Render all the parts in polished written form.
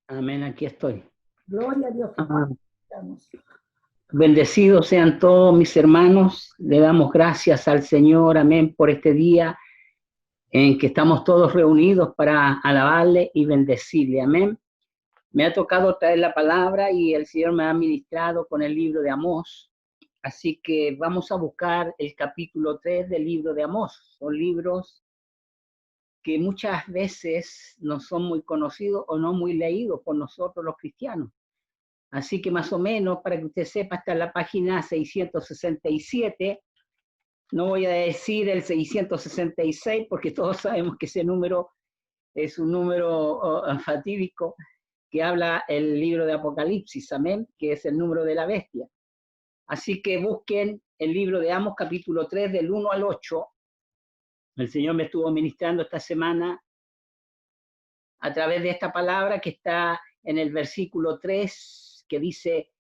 Amén, aquí estoy. Gloria a Dios que Ah, estamos. Bendecidos sean todos mis hermanos. Le damos gracias al Señor, amén, por este día en que estamos todos reunidos para alabarle y bendecirle, amén. Me ha tocado traer la palabra y el Señor me ha ministrado con el libro de Amós. Así que vamos a buscar el capítulo 3 del libro de Amós. Son libros que muchas veces no son muy conocidos o no muy leídos por nosotros los cristianos. Así que más o menos, para que usted sepa, está en la página 667. No voy a decir el 666 porque todos sabemos que ese número es un número fatídico que habla el libro de Apocalipsis, amén, que es el número de la bestia. Así que busquen el libro de Amós capítulo 3 del 1 al 8. El Señor me estuvo ministrando esta semana a través de esta palabra que está en el versículo 3, que dice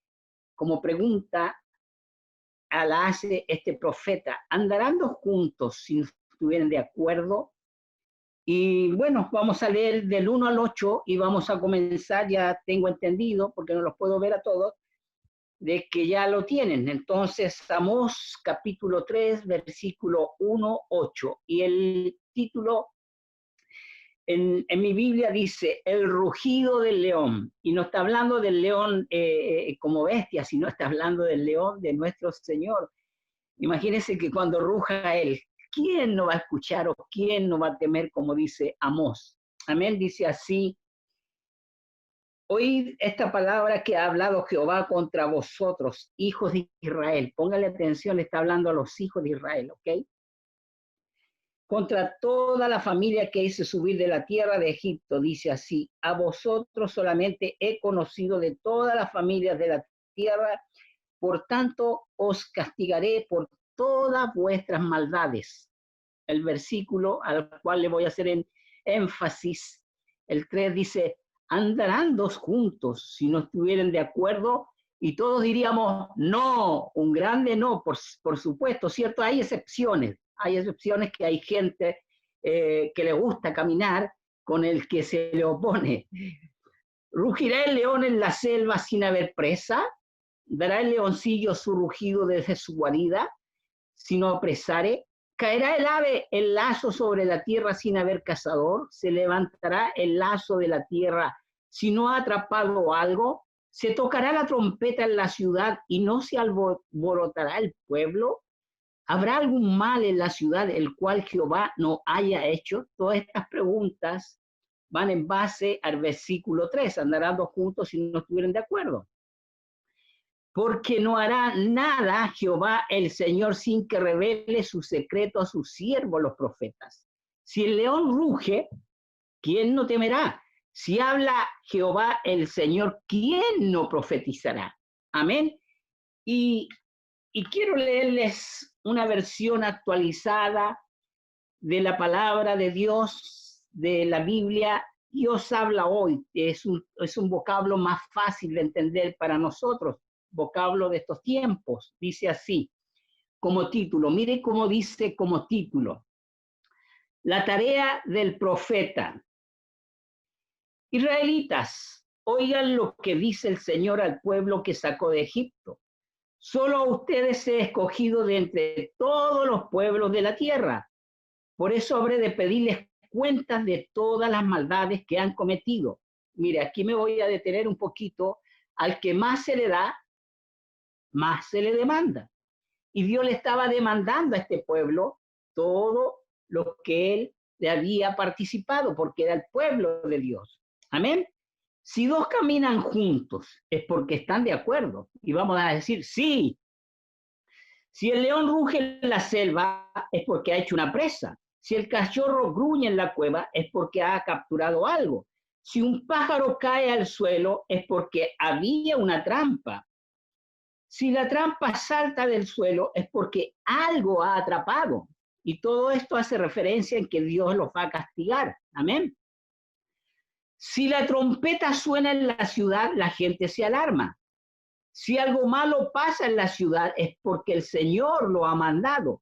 como pregunta, la hace este profeta. ¿Andarán dos juntos si no estuvieran de acuerdo? Y bueno, vamos a leer del 1 al 8 y vamos a comenzar, ya tengo entendido, porque no los puedo ver a todos, de que ya lo tienen. Entonces, Amós capítulo 3, versículo 1, 8. Y el título en mi Biblia dice, el rugido del león. Y no está hablando del león como bestia, sino está hablando del león de nuestro Señor. Imagínense que cuando ruja él, ¿quién no va a escuchar o quién no va a temer, como dice Amós? Amén, dice así, oíd esta palabra que ha hablado Jehová contra vosotros, hijos de Israel. Póngale atención, está hablando a los hijos de Israel, ¿ok? Contra toda la familia que hice subir de la tierra de Egipto, dice así, a vosotros solamente he conocido de todas las familias de la tierra, por tanto os castigaré por todas vuestras maldades. El versículo al cual le voy a hacer énfasis, el 3 dice, andarán dos juntos si no estuvieran de acuerdo, y todos diríamos, no, un grande no, por supuesto, ¿cierto? Hay excepciones que hay gente que le gusta caminar con el que se le opone. ¿Rugirá el león en la selva sin haber presa? ¿Dará el leoncillo su rugido desde su guarida si no apresare? ¿Caerá el ave el lazo sobre la tierra sin haber cazador? ¿Se levantará el lazo de la tierra si no ha atrapado algo? ¿Se tocará la trompeta en la ciudad y no se alborotará el pueblo? ¿Habrá algún mal en la ciudad el cual Jehová no haya hecho? Todas estas preguntas van en base al versículo 3. Andarán dos juntos si no estuvieran de acuerdo. Porque no hará nada Jehová el Señor sin que revele su secreto a sus siervos los profetas. Si el león ruge, ¿quién no temerá? Si habla Jehová el Señor, ¿quién no profetizará? Amén. Y, y quiero leerles una versión actualizada de la palabra de Dios, de la Biblia. Dios habla hoy, es un vocablo más fácil de entender para nosotros, vocablo de estos tiempos. Dice así, como título, mire cómo dice como título, la tarea del profeta. Israelitas, oigan lo que dice el Señor al pueblo que sacó de Egipto. Solo a ustedes he escogido de entre todos los pueblos de la tierra. Por eso habré de pedirles cuentas de todas las maldades que han cometido. Mire, aquí me voy a detener un poquito. Al que más se le da, más se le demanda. Y Dios le estaba demandando a este pueblo todo lo que él le había participado, porque era el pueblo de Dios. Amén. Si dos caminan juntos es porque están de acuerdo. Y vamos a decir, sí. Si el león ruge en la selva es porque ha hecho una presa. Si el cachorro gruñe en la cueva es porque ha capturado algo. Si un pájaro cae al suelo es porque había una trampa. Si la trampa salta del suelo es porque algo ha atrapado. Y todo esto hace referencia en que Dios los va a castigar. Amén. Si la trompeta suena en la ciudad, la gente se alarma. Si algo malo pasa en la ciudad es porque el Señor lo ha mandado.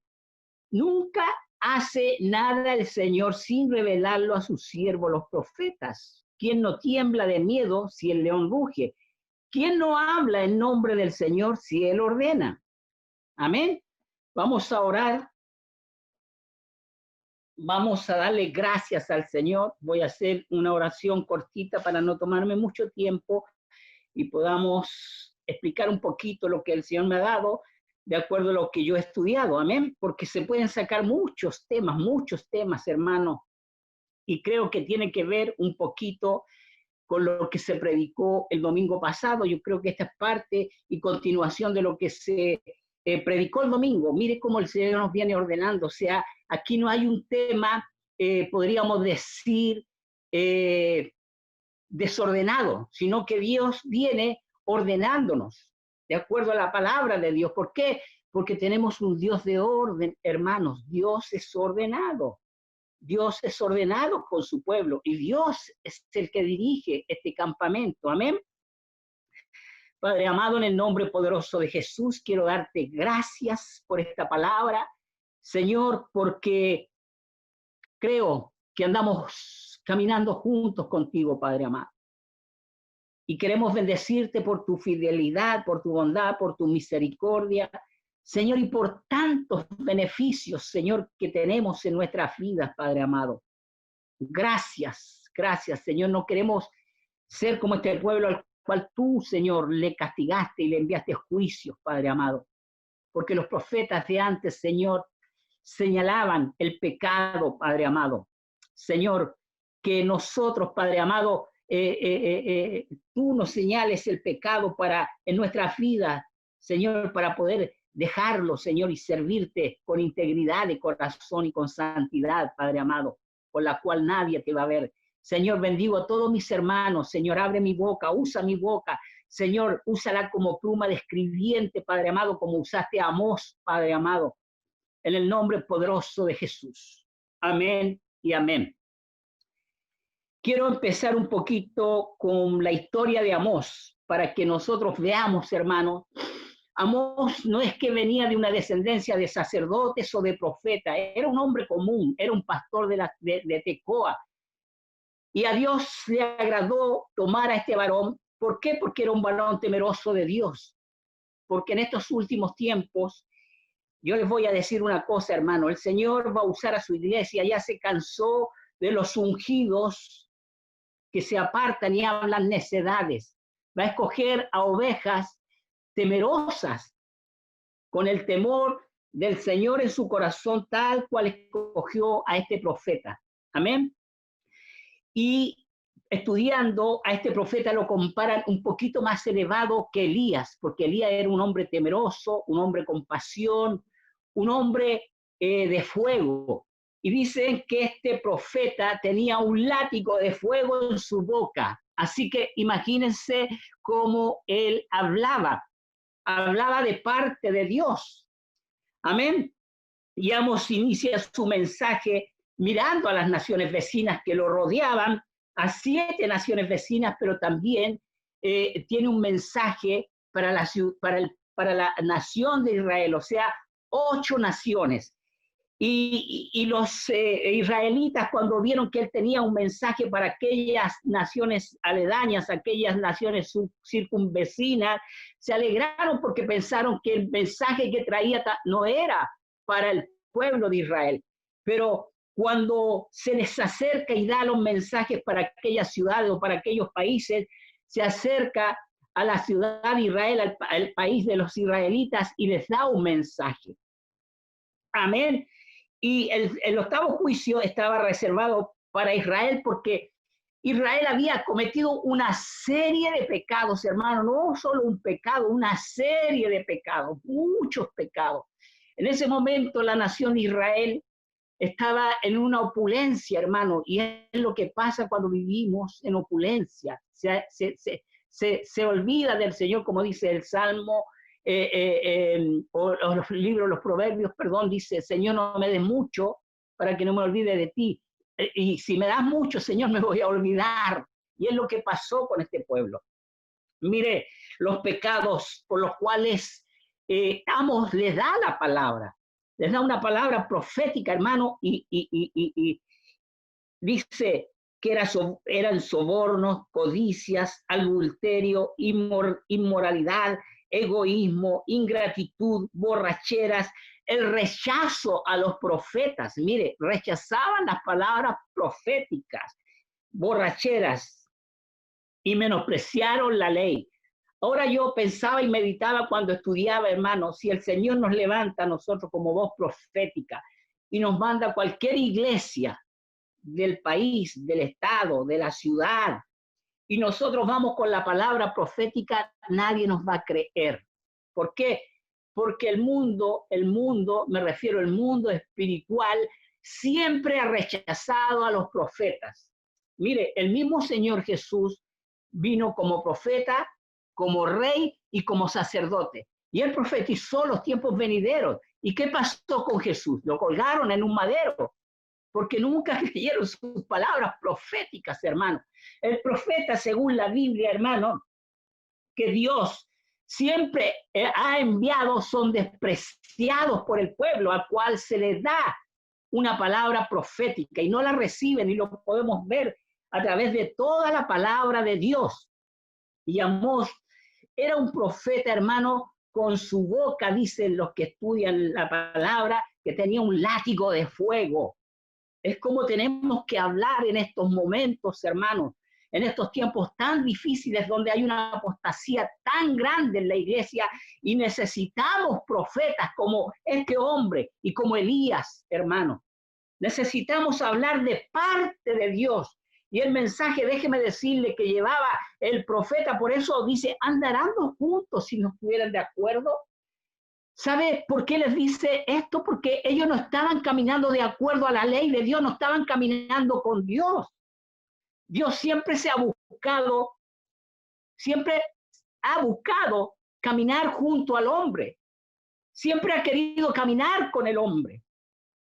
Nunca hace nada el Señor sin revelarlo a sus siervos, los profetas. ¿Quién no tiembla de miedo si el león ruge? ¿Quién no habla en nombre del Señor si Él ordena? Amén. Vamos a orar. Vamos a darle gracias al Señor. Voy a hacer una oración cortita para no tomarme mucho tiempo y podamos explicar un poquito lo que el Señor me ha dado de acuerdo a lo que yo he estudiado. Amén. Porque se pueden sacar muchos temas, hermanos. Y creo que tiene que ver un poquito con lo que se predicó el domingo pasado. Yo creo que esta es parte y continuación de lo que se predicó el domingo. Mire cómo el Señor nos viene ordenando. O sea, aquí no hay un tema, podríamos decir, desordenado, sino que Dios viene ordenándonos de acuerdo a la palabra de Dios. ¿Por qué? Porque tenemos un Dios de orden, hermanos. Dios es ordenado. Dios es ordenado con su pueblo y Dios es el que dirige este campamento. Amén. Padre amado, en el nombre poderoso de Jesús, quiero darte gracias por esta palabra, Señor, porque creo que andamos caminando juntos contigo, Padre amado. Y queremos bendecirte por tu fidelidad, por tu bondad, por tu misericordia, Señor, y por tantos beneficios, Señor, que tenemos en nuestras vidas, Padre amado. Gracias, Señor. No queremos ser como este pueblo al cual tú, Señor, le castigaste y le enviaste juicios, Padre amado. Porque los profetas de antes, Señor, señalaban el pecado, Padre amado. Señor, que nosotros, Padre amado, tú nos señales el pecado en nuestras vidas, Señor, para poder dejarlo, Señor, y servirte con integridad de corazón y con santidad, Padre amado, por la cual nadie te va a ver. Señor, bendigo a todos mis hermanos. Señor, abre mi boca, usa mi boca. Señor, úsala como pluma de escribiente, Padre amado, como usaste a Amós, Padre amado, en el nombre poderoso de Jesús. Amén y amén. Quiero empezar un poquito con la historia de Amós, para que nosotros veamos, hermanos. Amós no es que venía de una descendencia de sacerdotes o de profetas, era un hombre común, era un pastor de Tecoa. Y a Dios le agradó tomar a este varón. ¿Por qué? Porque era un varón temeroso de Dios. Porque en estos últimos tiempos, yo les voy a decir una cosa, hermano, el Señor va a usar a su iglesia, ya se cansó de los ungidos que se apartan y hablan necedades. Va a escoger a ovejas temerosas, con el temor del Señor en su corazón, tal cual escogió a este profeta. Amén. Y estudiando a este profeta lo comparan un poquito más elevado que Elías, porque Elías era un hombre temeroso, un hombre con pasión, un hombre de fuego. Y dicen que este profeta tenía un látigo de fuego en su boca. Así que imagínense cómo él hablaba de parte de Dios. Amén. Y Amós inicia su mensaje mirando a las naciones vecinas que lo rodeaban, a 7 naciones vecinas, pero también tiene un mensaje para la nación de Israel, o sea, 8 naciones. Y los israelitas, cuando vieron que él tenía un mensaje para aquellas naciones aledañas, aquellas naciones circunvecinas, se alegraron porque pensaron que el mensaje que traía no era para el pueblo de Israel. Pero cuando se les acerca y da los mensajes para aquellas ciudades o para aquellos países, se acerca a la ciudad de Israel, al país de los israelitas, y les da un mensaje. Amén. Y el octavo juicio estaba reservado para Israel porque Israel había cometido una serie de pecados, hermano, no solo un pecado, una serie de pecados, muchos pecados. En ese momento la nación de Israel estaba en una opulencia, hermano, y es lo que pasa cuando vivimos en opulencia. Se olvida del Señor, como dice el Salmo, o los libros, los proverbios, perdón, dice, Señor, no me des mucho para que no me olvide de ti. Y si me das mucho, Señor, me voy a olvidar. Y es lo que pasó con este pueblo. Mire, los pecados por los cuales Amós les da la palabra, les da una palabra profética, hermano, y dice que eran sobornos, codicias, adulterio, inmoralidad, egoísmo, ingratitud, borracheras, el rechazo a los profetas. Mire, rechazaban las palabras proféticas, borracheras, y menospreciaron la ley. Ahora yo pensaba y meditaba cuando estudiaba, hermano, si el Señor nos levanta a nosotros como voz profética y nos manda a cualquier iglesia del país, del estado, de la ciudad, y nosotros vamos con la palabra profética, nadie nos va a creer. ¿Por qué? Porque el mundo, me refiero al mundo espiritual, siempre ha rechazado a los profetas. Mire, el mismo Señor Jesús vino como profeta, como rey y como sacerdote. Y él profetizó los tiempos venideros. ¿Y qué pasó con Jesús? Lo colgaron en un madero, porque nunca creyeron sus palabras proféticas, hermano. El profeta, según la Biblia, hermano, que Dios siempre ha enviado, son despreciados por el pueblo al cual se les da una palabra profética y no la reciben, y lo podemos ver a través de toda la palabra de Dios. Y Amós era un profeta, hermano, con su boca, dicen los que estudian la palabra, que tenía un látigo de fuego. Es como tenemos que hablar en estos momentos, hermanos, en estos tiempos tan difíciles donde hay una apostasía tan grande en la iglesia y necesitamos profetas como este hombre y como Elías, hermano. Necesitamos hablar de parte de Dios. Y el mensaje, déjeme decirle, que llevaba el profeta, por eso dice, andarán juntos si no estuvieran de acuerdo. ¿Sabe por qué les dice esto? Porque ellos no estaban caminando de acuerdo a la ley de Dios, no estaban caminando con Dios. Dios siempre ha buscado caminar junto al hombre. Siempre ha querido caminar con el hombre.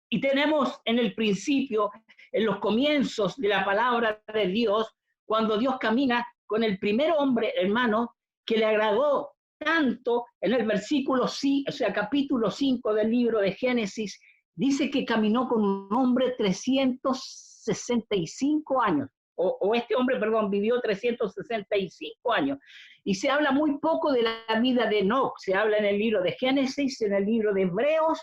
Y tenemos en el principio, en los comienzos de la palabra de Dios, cuando Dios camina con el primer hombre, hermano, que le agradó tanto, en el versículo 5, o sea, capítulo 5 del libro de Génesis, dice que caminó con un hombre 365 años, o este hombre, perdón, vivió 365 años. Y se habla muy poco de la vida de Enoc, se habla en el libro de Génesis, en el libro de Hebreos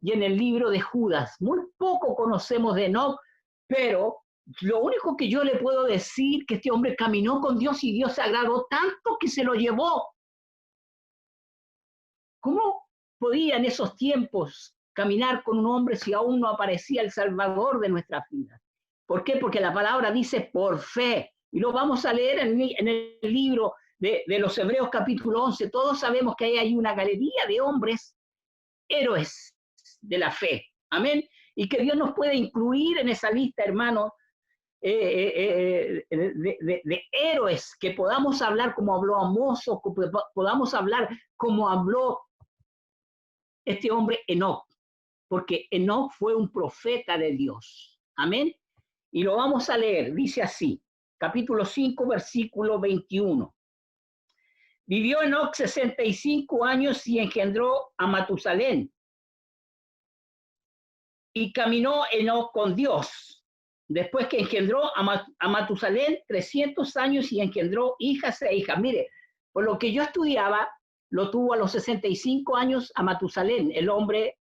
y en el libro de Judas. Muy poco conocemos de Enoc, pero lo único que yo le puedo decir que este hombre caminó con Dios y Dios se agradó tanto que se lo llevó. ¿Cómo podía en esos tiempos caminar con un hombre si aún no aparecía el Salvador de nuestras vidas? ¿Por qué? Porque la palabra dice por fe. Y lo vamos a leer en el libro de los Hebreos capítulo 11. Todos sabemos que ahí hay una galería de hombres héroes de la fe. Amén. Y que Dios nos puede incluir en esa lista, hermanos, de héroes, que podamos hablar como habló Amós, o podamos hablar como habló este hombre Enoc, porque Enoc fue un profeta de Dios. Amén. Y lo vamos a leer, dice así, capítulo 5, versículo 21. Vivió Enoc 65 años y engendró a Matusalén. Y caminó Enoc con Dios. Después que engendró a Matusalén 300 años y engendró hijas e hijas. Mire, por lo que yo estudiaba, lo tuvo a los 65 años a Matusalén, el hombre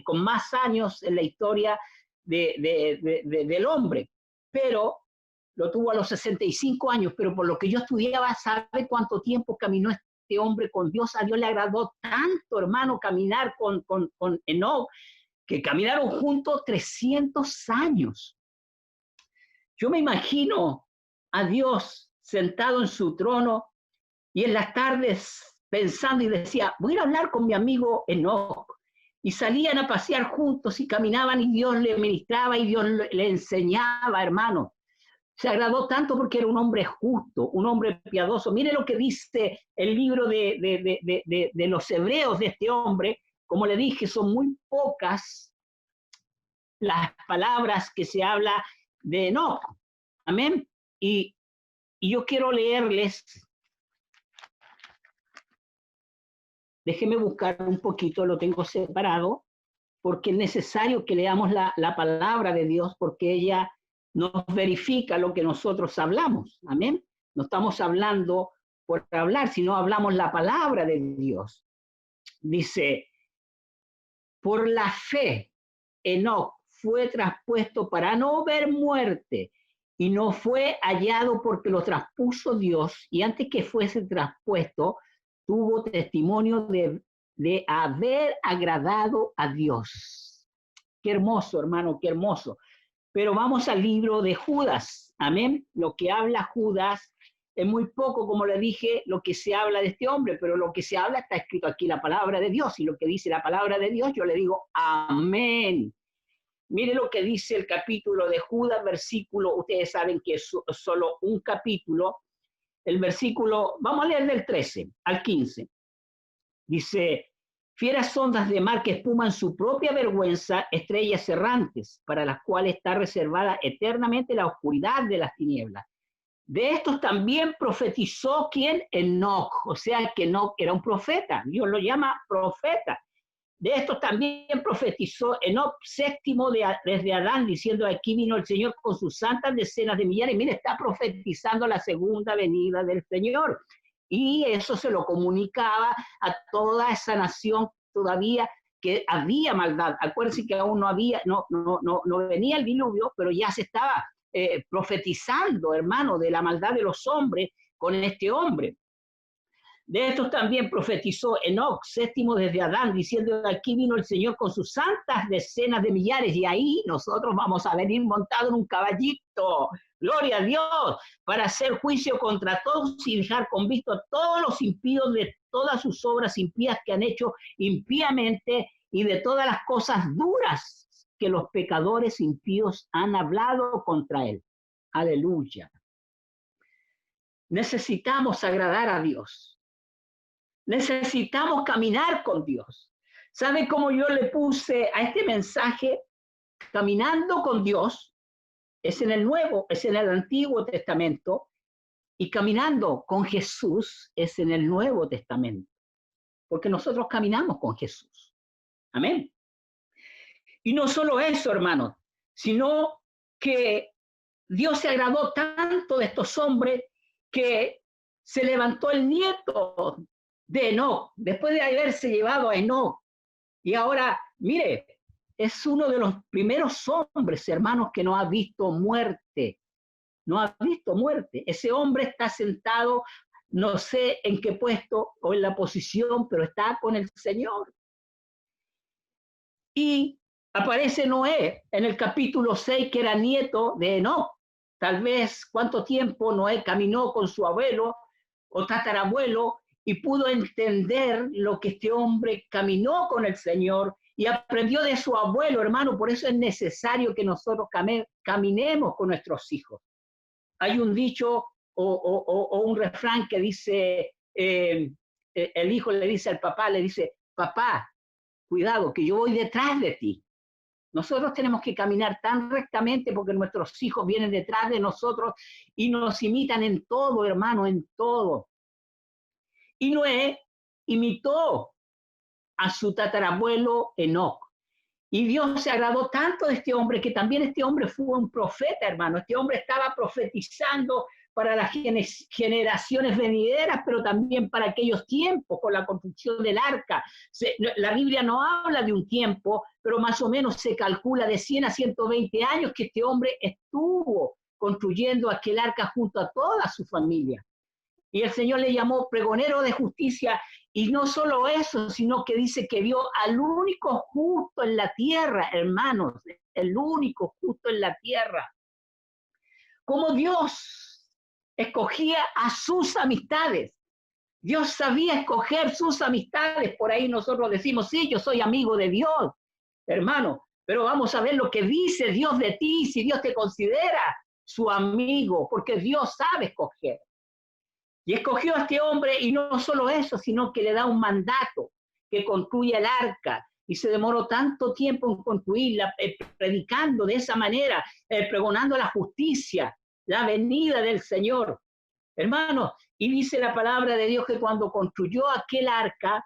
con más años en la historia del hombre. Pero lo tuvo a los 65 años, pero por lo que yo estudiaba, ¿sabe cuánto tiempo caminó este hombre con Dios? A Dios le agradó tanto, hermano, caminar con Enoc, que caminaron juntos 300 años. Yo me imagino a Dios sentado en su trono y en las tardes pensando y decía, voy a hablar con mi amigo Enoc. Y salían a pasear juntos y caminaban y Dios le ministraba y Dios le enseñaba, hermano. Se agradó tanto porque era un hombre justo, un hombre piadoso. Mire lo que dice el libro de los Hebreos de este hombre. Como le dije, son muy pocas las palabras que se habla de Enoc. Amén. Y yo quiero leerles, déjeme buscar un poquito, lo tengo separado, porque es necesario que leamos la palabra de Dios, porque ella nos verifica lo que nosotros hablamos. Amén. No estamos hablando por hablar, sino hablamos la palabra de Dios. Dice, por la fe, Enoc fue traspuesto para no ver muerte y no fue hallado porque lo traspuso Dios, y antes que fuese traspuesto, tuvo testimonio de haber agradado a Dios. Qué hermoso, hermano, qué hermoso. Pero vamos al libro de Judas, amén. Lo que habla Judas es muy poco, como le dije, lo que se habla de este hombre, pero lo que se habla está escrito aquí, la palabra de Dios, y lo que dice la palabra de Dios, yo le digo amén. Mire lo que dice el capítulo de Judas, versículo, ustedes saben que es solo un capítulo, el versículo, vamos a leer del 13 al 15. Dice, fieras ondas de mar que espuman su propia vergüenza, estrellas errantes, para las cuales está reservada eternamente la oscuridad de las tinieblas. De estos también profetizó ¿quién? Enoc, o sea que Enoc era un profeta, Dios lo llama profeta. De estos también profetizó Enoc, séptimo desde Adán, diciendo, aquí vino el Señor con sus santas decenas de millares. Mire, está profetizando la segunda venida del Señor. Y eso se lo comunicaba a toda esa nación todavía que había maldad. Acuérdense que aún no venía el diluvio, pero ya se estaba profetizando, hermano, de la maldad de los hombres con este hombre. De estos también profetizó Enoc, séptimo desde Adán, diciendo, aquí vino el Señor con sus santas decenas de millares, y ahí nosotros vamos a venir montados en un caballito, gloria a Dios, para hacer juicio contra todos y dejar con visto a todos los impíos de todas sus obras impías que han hecho impíamente, y de todas las cosas duras que los pecadores impíos han hablado contra él. Aleluya. Necesitamos agradar a Dios. Necesitamos caminar con Dios. ¿Sabe cómo yo le puse a este mensaje? Caminando con Dios, es en el Nuevo, es en el Antiguo Testamento, y caminando con Jesús es en el Nuevo Testamento, porque nosotros caminamos con Jesús. Amén. Y no solo eso, hermanos, sino que Dios se agradó tanto de estos hombres que se levantó el nieto de Enoc, después de haberse llevado a Enoc. Y ahora, mire, es uno de los primeros hombres, hermanos, que no ha visto muerte. No ha visto muerte. Ese hombre está sentado, no sé en qué puesto o en la posición, pero está con el Señor. Y aparece Noé en el capítulo 6, que era nieto de Enoc. Tal vez cuánto tiempo Noé caminó con su abuelo o tatarabuelo, y pudo entender lo que este hombre caminó con el Señor y aprendió de su abuelo, hermano. Por eso es necesario que nosotros caminemos con nuestros hijos. Hay un dicho o un refrán que dice, el hijo le dice al papá, le dice, papá, cuidado, que yo voy detrás de ti. Nosotros tenemos que caminar tan rectamente porque nuestros hijos vienen detrás de nosotros y nos imitan en todo, hermano, en todo. Y Noé imitó a su tatarabuelo Enoc. Y Dios se agradó tanto de este hombre que también este hombre fue un profeta, hermano. Este hombre estaba profetizando para las generaciones venideras, pero también para aquellos tiempos con la construcción del arca. La Biblia no habla de un tiempo, pero más o menos se calcula de 100 a 120 años que este hombre estuvo construyendo aquel arca junto a toda su familia. Y el Señor le llamó pregonero de justicia, y no solo eso, sino que dice que vio al único justo en la tierra, hermanos, el único justo en la tierra. Como Dios escogía a sus amistades. Dios sabía escoger sus amistades. Por ahí nosotros decimos, sí, yo soy amigo de Dios, hermano, pero vamos a ver lo que dice Dios de ti, si Dios te considera su amigo, porque Dios sabe escoger. Y escogió a este hombre, y no solo eso, sino que le da un mandato, que construya el arca. Y se demoró tanto tiempo en construirla, predicando de esa manera, pregonando la justicia, la venida del Señor. Hermanos, y dice la palabra de Dios que cuando construyó aquel arca,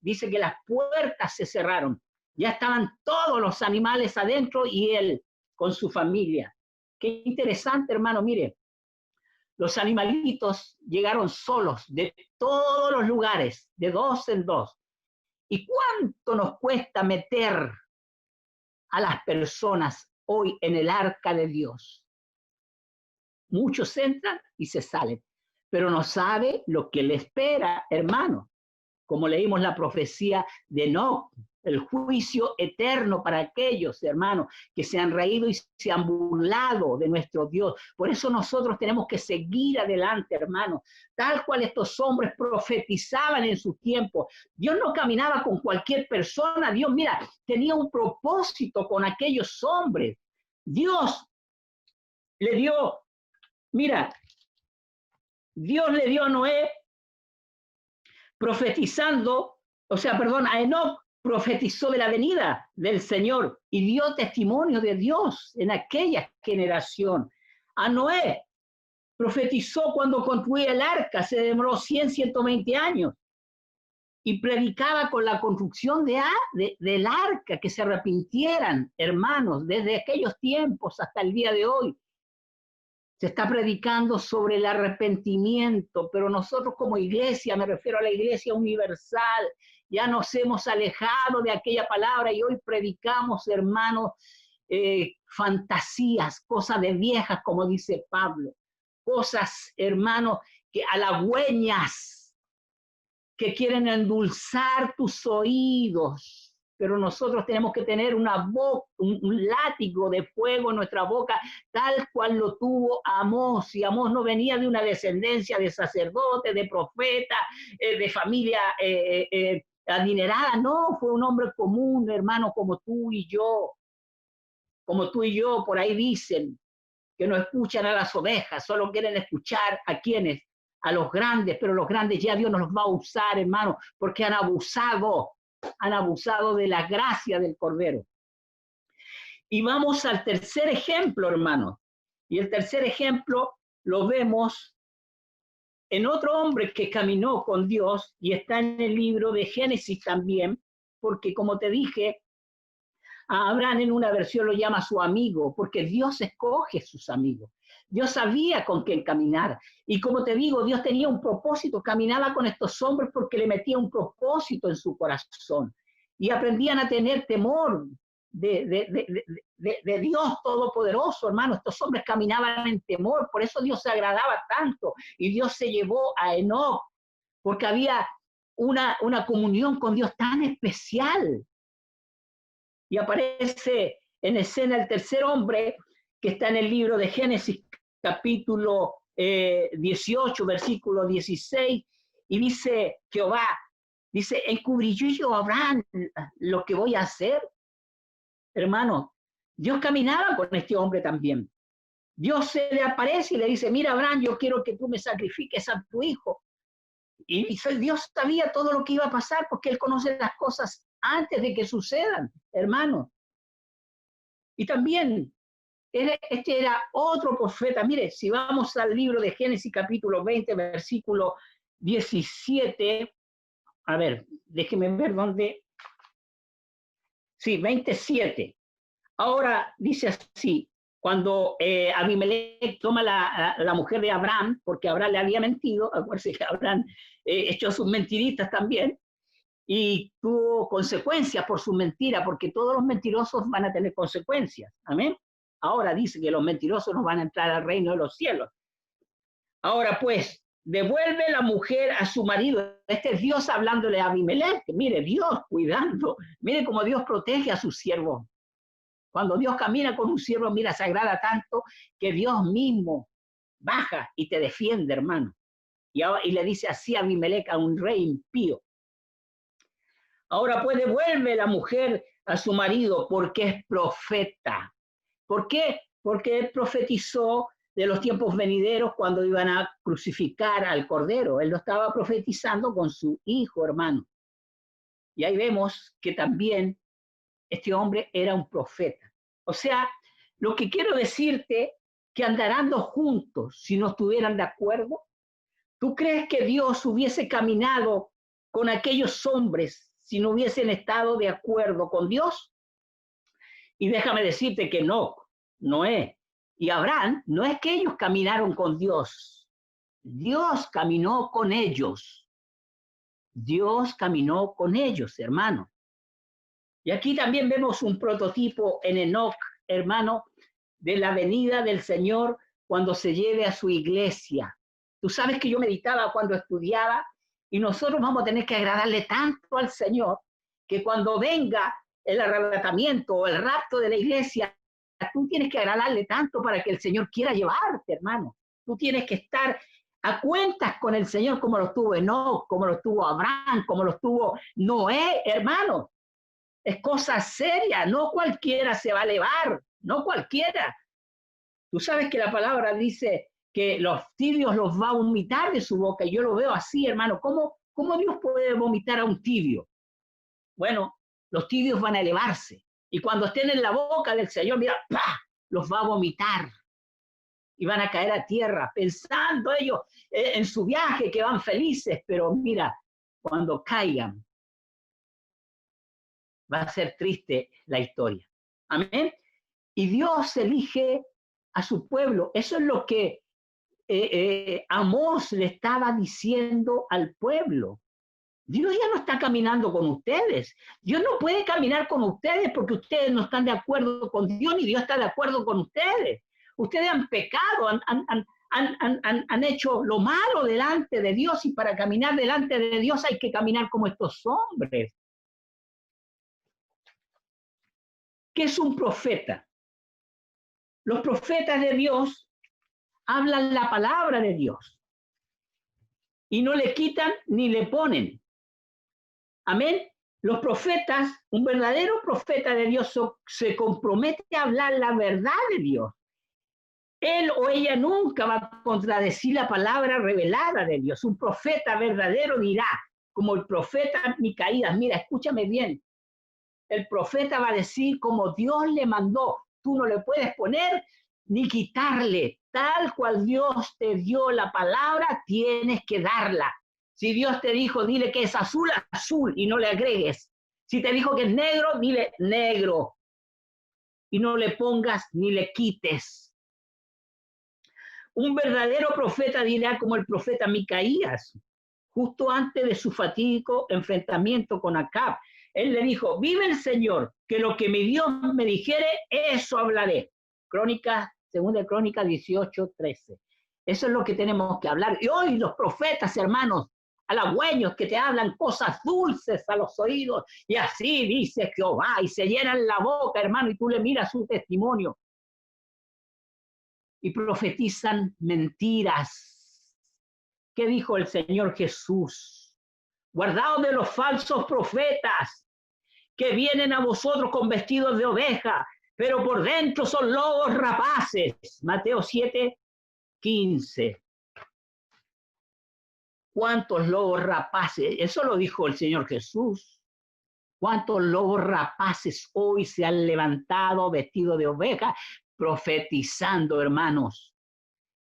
dice que las puertas se cerraron. Ya estaban todos los animales adentro y él con su familia. Qué interesante, hermano, mire. Los animalitos llegaron solos de todos los lugares, de dos en dos. ¿Y cuánto nos cuesta meter a las personas hoy en el arca de Dios? Muchos entran y se salen, pero no sabe lo que le espera, hermano. Como leímos la profecía de Enoc, el juicio eterno para aquellos, hermanos, que se han reído y se han burlado de nuestro Dios. Por eso nosotros tenemos que seguir adelante, hermanos. Tal cual estos hombres profetizaban en su tiempo. Dios no caminaba con cualquier persona. Dios, mira, tenía un propósito con aquellos hombres. Dios le dio, mira, Dios le dio a Noé profetizando, a Enoc profetizó de la venida del Señor y dio testimonio de Dios en aquella generación. A Noé profetizó cuando construía el arca, se demoró 120 años y predicaba con la construcción del arca, que se arrepintieran, hermanos, desde aquellos tiempos hasta el día de hoy. Se está predicando sobre el arrepentimiento, pero nosotros como iglesia, me refiero a la iglesia universal, ya nos hemos alejado de aquella palabra y hoy predicamos, hermanos, fantasías, cosas de viejas, como dice Pablo, cosas, hermanos, que halagüeñas, que quieren endulzar tus oídos. Pero nosotros tenemos que tener un látigo de fuego en nuestra boca, tal cual lo tuvo Amós. Y Amós no venía de una descendencia de sacerdote, de profeta, de familia adinerada, no, fue un hombre común, hermano, como tú y yo. Como tú y yo, por ahí dicen que no escuchan a las ovejas, solo quieren escuchar a quienes, a los grandes, pero los grandes ya Dios no los va a usar, hermano, porque han abusado de la gracia del Cordero. Y vamos al tercer ejemplo, hermano. Y el tercer ejemplo lo vemos en otro hombre que caminó con Dios y está en el libro de Génesis también, porque como te dije, a Abraham en una versión lo llama su amigo, porque Dios escoge sus amigos. Dios sabía con quién caminar. Y como te digo, Dios tenía un propósito, caminaba con estos hombres porque le metía un propósito en su corazón. Y aprendían a tener temor de Dios Todopoderoso, hermano. Estos hombres caminaban en temor, por eso Dios se agradaba tanto. Y Dios se llevó a Enoc, porque había una comunión con Dios tan especial. Y aparece en escena el tercer hombre que está en el libro de Génesis, capítulo 18, versículo 16, y dice Jehová, dice, ¿encubriré yo a Abraham lo que voy a hacer? Hermano, Dios caminaba con este hombre también. Dios se le aparece y le dice, mira Abraham, yo quiero que tú me sacrifiques a tu hijo. Y Dios sabía todo lo que iba a pasar porque Él conoce las cosas antes de que sucedan, hermano. Y también, este era otro profeta. Mire, si vamos al libro de Génesis capítulo 20, versículo 17, a ver, déjeme ver dónde. Sí, 27. Ahora dice así, cuando Abimelech toma la mujer de Abraham, porque Abraham le había mentido, acuérdense que Abraham echó sus mentiritas también, y tuvo consecuencias por su mentira, porque todos los mentirosos van a tener consecuencias. Amén. Ahora dice que los mentirosos no van a entrar al reino de los cielos. Ahora pues, devuelve la mujer a su marido. Este es Dios hablándole a Abimelech. Mire, Dios cuidando. Mire cómo Dios protege a sus siervos. Cuando Dios camina con un siervo, mira, se agrada tanto que Dios mismo baja y te defiende, hermano. Y le dice así a Abimelech, a un rey impío. Ahora pues devuelve la mujer a su marido porque es profeta. ¿Por qué? Porque él profetizó de los tiempos venideros cuando iban a crucificar al Cordero. Él lo estaba profetizando con su hijo, hermano. Y ahí vemos que también este hombre era un profeta. O sea, lo que quiero decirte, que andarán dos juntos si no estuvieran de acuerdo. ¿Tú crees que Dios hubiese caminado con aquellos hombres si no hubiesen estado de acuerdo con Dios? Y déjame decirte que Noé Y Abraham, no es que ellos caminaron con Dios, Dios caminó con ellos. Dios caminó con ellos, hermano. Y aquí también vemos un prototipo en Enoc, hermano, de la venida del Señor cuando se lleve a su iglesia. Tú sabes que yo meditaba cuando estudiaba y nosotros vamos a tener que agradarle tanto al Señor que cuando venga el arrebatamiento o el rapto de la iglesia, tú tienes que agradarle tanto para que el Señor quiera llevarte, hermano. Tú tienes que estar a cuentas con el Señor como lo estuvo Enoc, como lo estuvo Abraham, como lo estuvo Noé, hermano. Es cosa seria, no cualquiera se va a elevar, no cualquiera. Tú sabes que la palabra dice que los tibios los va a vomitar de su boca, y yo lo veo así, hermano. ¿Cómo Dios puede vomitar a un tibio? Bueno, los tibios van a elevarse, y cuando estén en la boca del Señor, mira, ¡pah!, los va a vomitar, y van a caer a tierra, pensando ellos en su viaje, que van felices, pero mira, cuando caigan, va a ser triste la historia. Amén. Y Dios elige a su pueblo. Eso es lo que Amós le estaba diciendo al pueblo. Dios ya no está caminando con ustedes. Dios no puede caminar con ustedes porque ustedes no están de acuerdo con Dios, ni Dios está de acuerdo con ustedes. Ustedes han pecado, han hecho lo malo delante de Dios, y para caminar delante de Dios hay que caminar como estos hombres. ¿Qué es un profeta? Los profetas de Dios hablan la palabra de Dios y no le quitan ni le ponen. Amén. Los profetas, un verdadero profeta de Dios se compromete a hablar la verdad de Dios. Él o ella nunca va a contradecir la palabra revelada de Dios. Un profeta verdadero dirá, como el profeta Micaías, mira, escúchame bien, el profeta va a decir como Dios le mandó. Tú no le puedes poner ni quitarle. Tal cual Dios te dio la palabra, tienes que darla. Si Dios te dijo, dile que es azul, azul, y no le agregues. Si te dijo que es negro, dile negro. Y no le pongas ni le quites. Un verdadero profeta dirá como el profeta Micaías, justo antes de su fatídico enfrentamiento con Acab. Él le dijo, vive el Señor, que lo que mi Dios me dijere, eso hablaré. Segunda Crónica 18:13. Eso es lo que tenemos que hablar. Y hoy los profetas, hermanos, halagüeños, que te hablan cosas dulces a los oídos, y así dice Jehová, y se llenan la boca, hermano, y tú le miras su testimonio, y profetizan mentiras. ¿Qué dijo el Señor Jesús? Guardaos de los falsos profetas, que vienen a vosotros con vestidos de oveja, pero por dentro son lobos rapaces. Mateo 7:15. ¿Cuántos lobos rapaces? Eso lo dijo el Señor Jesús. ¿Cuántos lobos rapaces hoy se han levantado vestidos de oveja, profetizando, hermanos?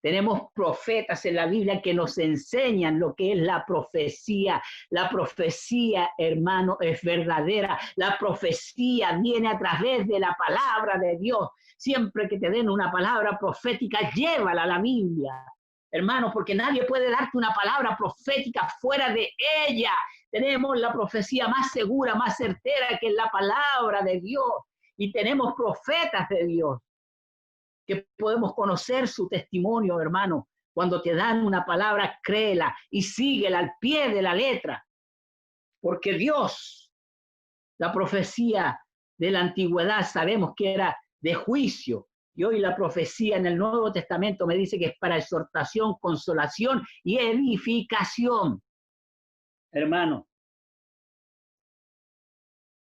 Tenemos profetas en la Biblia que nos enseñan lo que es la profecía. La profecía, hermano, es verdadera. La profecía viene a través de la palabra de Dios. Siempre que te den una palabra profética, llévala a la Biblia, hermano, porque nadie puede darte una palabra profética fuera de ella. Tenemos la profecía más segura, más certera, que es la palabra de Dios. Y tenemos profetas de Dios que podemos conocer su testimonio, hermano. Cuando te dan una palabra, créela y síguela al pie de la letra. Porque Dios, la profecía de la antigüedad, sabemos que era de juicio. Y hoy la profecía en el Nuevo Testamento me dice que es para exhortación, consolación y edificación. Hermano,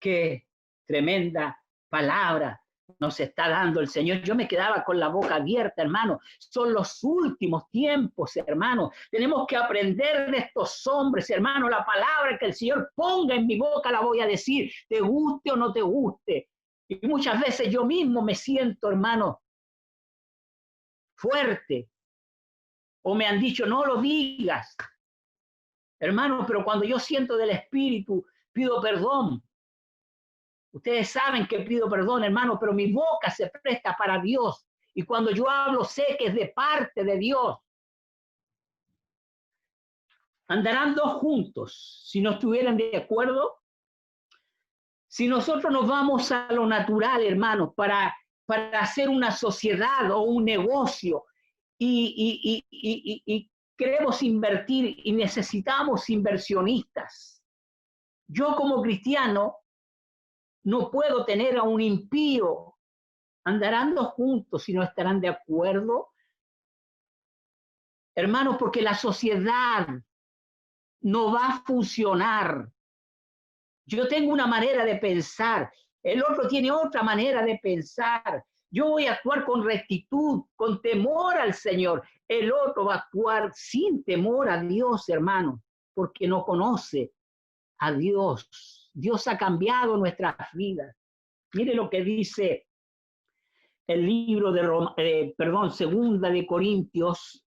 qué tremenda palabra nos está dando el Señor. Yo me quedaba con la boca abierta, hermano. Son los últimos tiempos, hermano. Tenemos que aprender de estos hombres, hermano. La palabra que el Señor ponga en mi boca la voy a decir, te guste o no te guste. Y muchas veces yo mismo me siento, hermano, fuerte. O me han dicho, no lo digas. Hermano, pero cuando yo siento del Espíritu, pido perdón. Ustedes saben que pido perdón, hermano, pero mi boca se presta para Dios. Y cuando yo hablo, sé que es de parte de Dios. Andarán dos juntos si no estuvieran de acuerdo. Si nosotros nos vamos a lo natural, hermanos, para hacer una sociedad o un negocio y queremos invertir y necesitamos inversionistas. Yo como cristiano no puedo tener a un impío. ¿Andarán dos juntos si no estarán de acuerdo? Hermanos, porque la sociedad no va a funcionar. Yo tengo una manera de pensar, el otro tiene otra manera de pensar. Yo voy a actuar con rectitud, con temor al Señor. El otro va a actuar sin temor a Dios, hermano, porque no conoce a Dios. Dios ha cambiado nuestras vidas. Mire lo que dice el libro de Segunda de Corintios.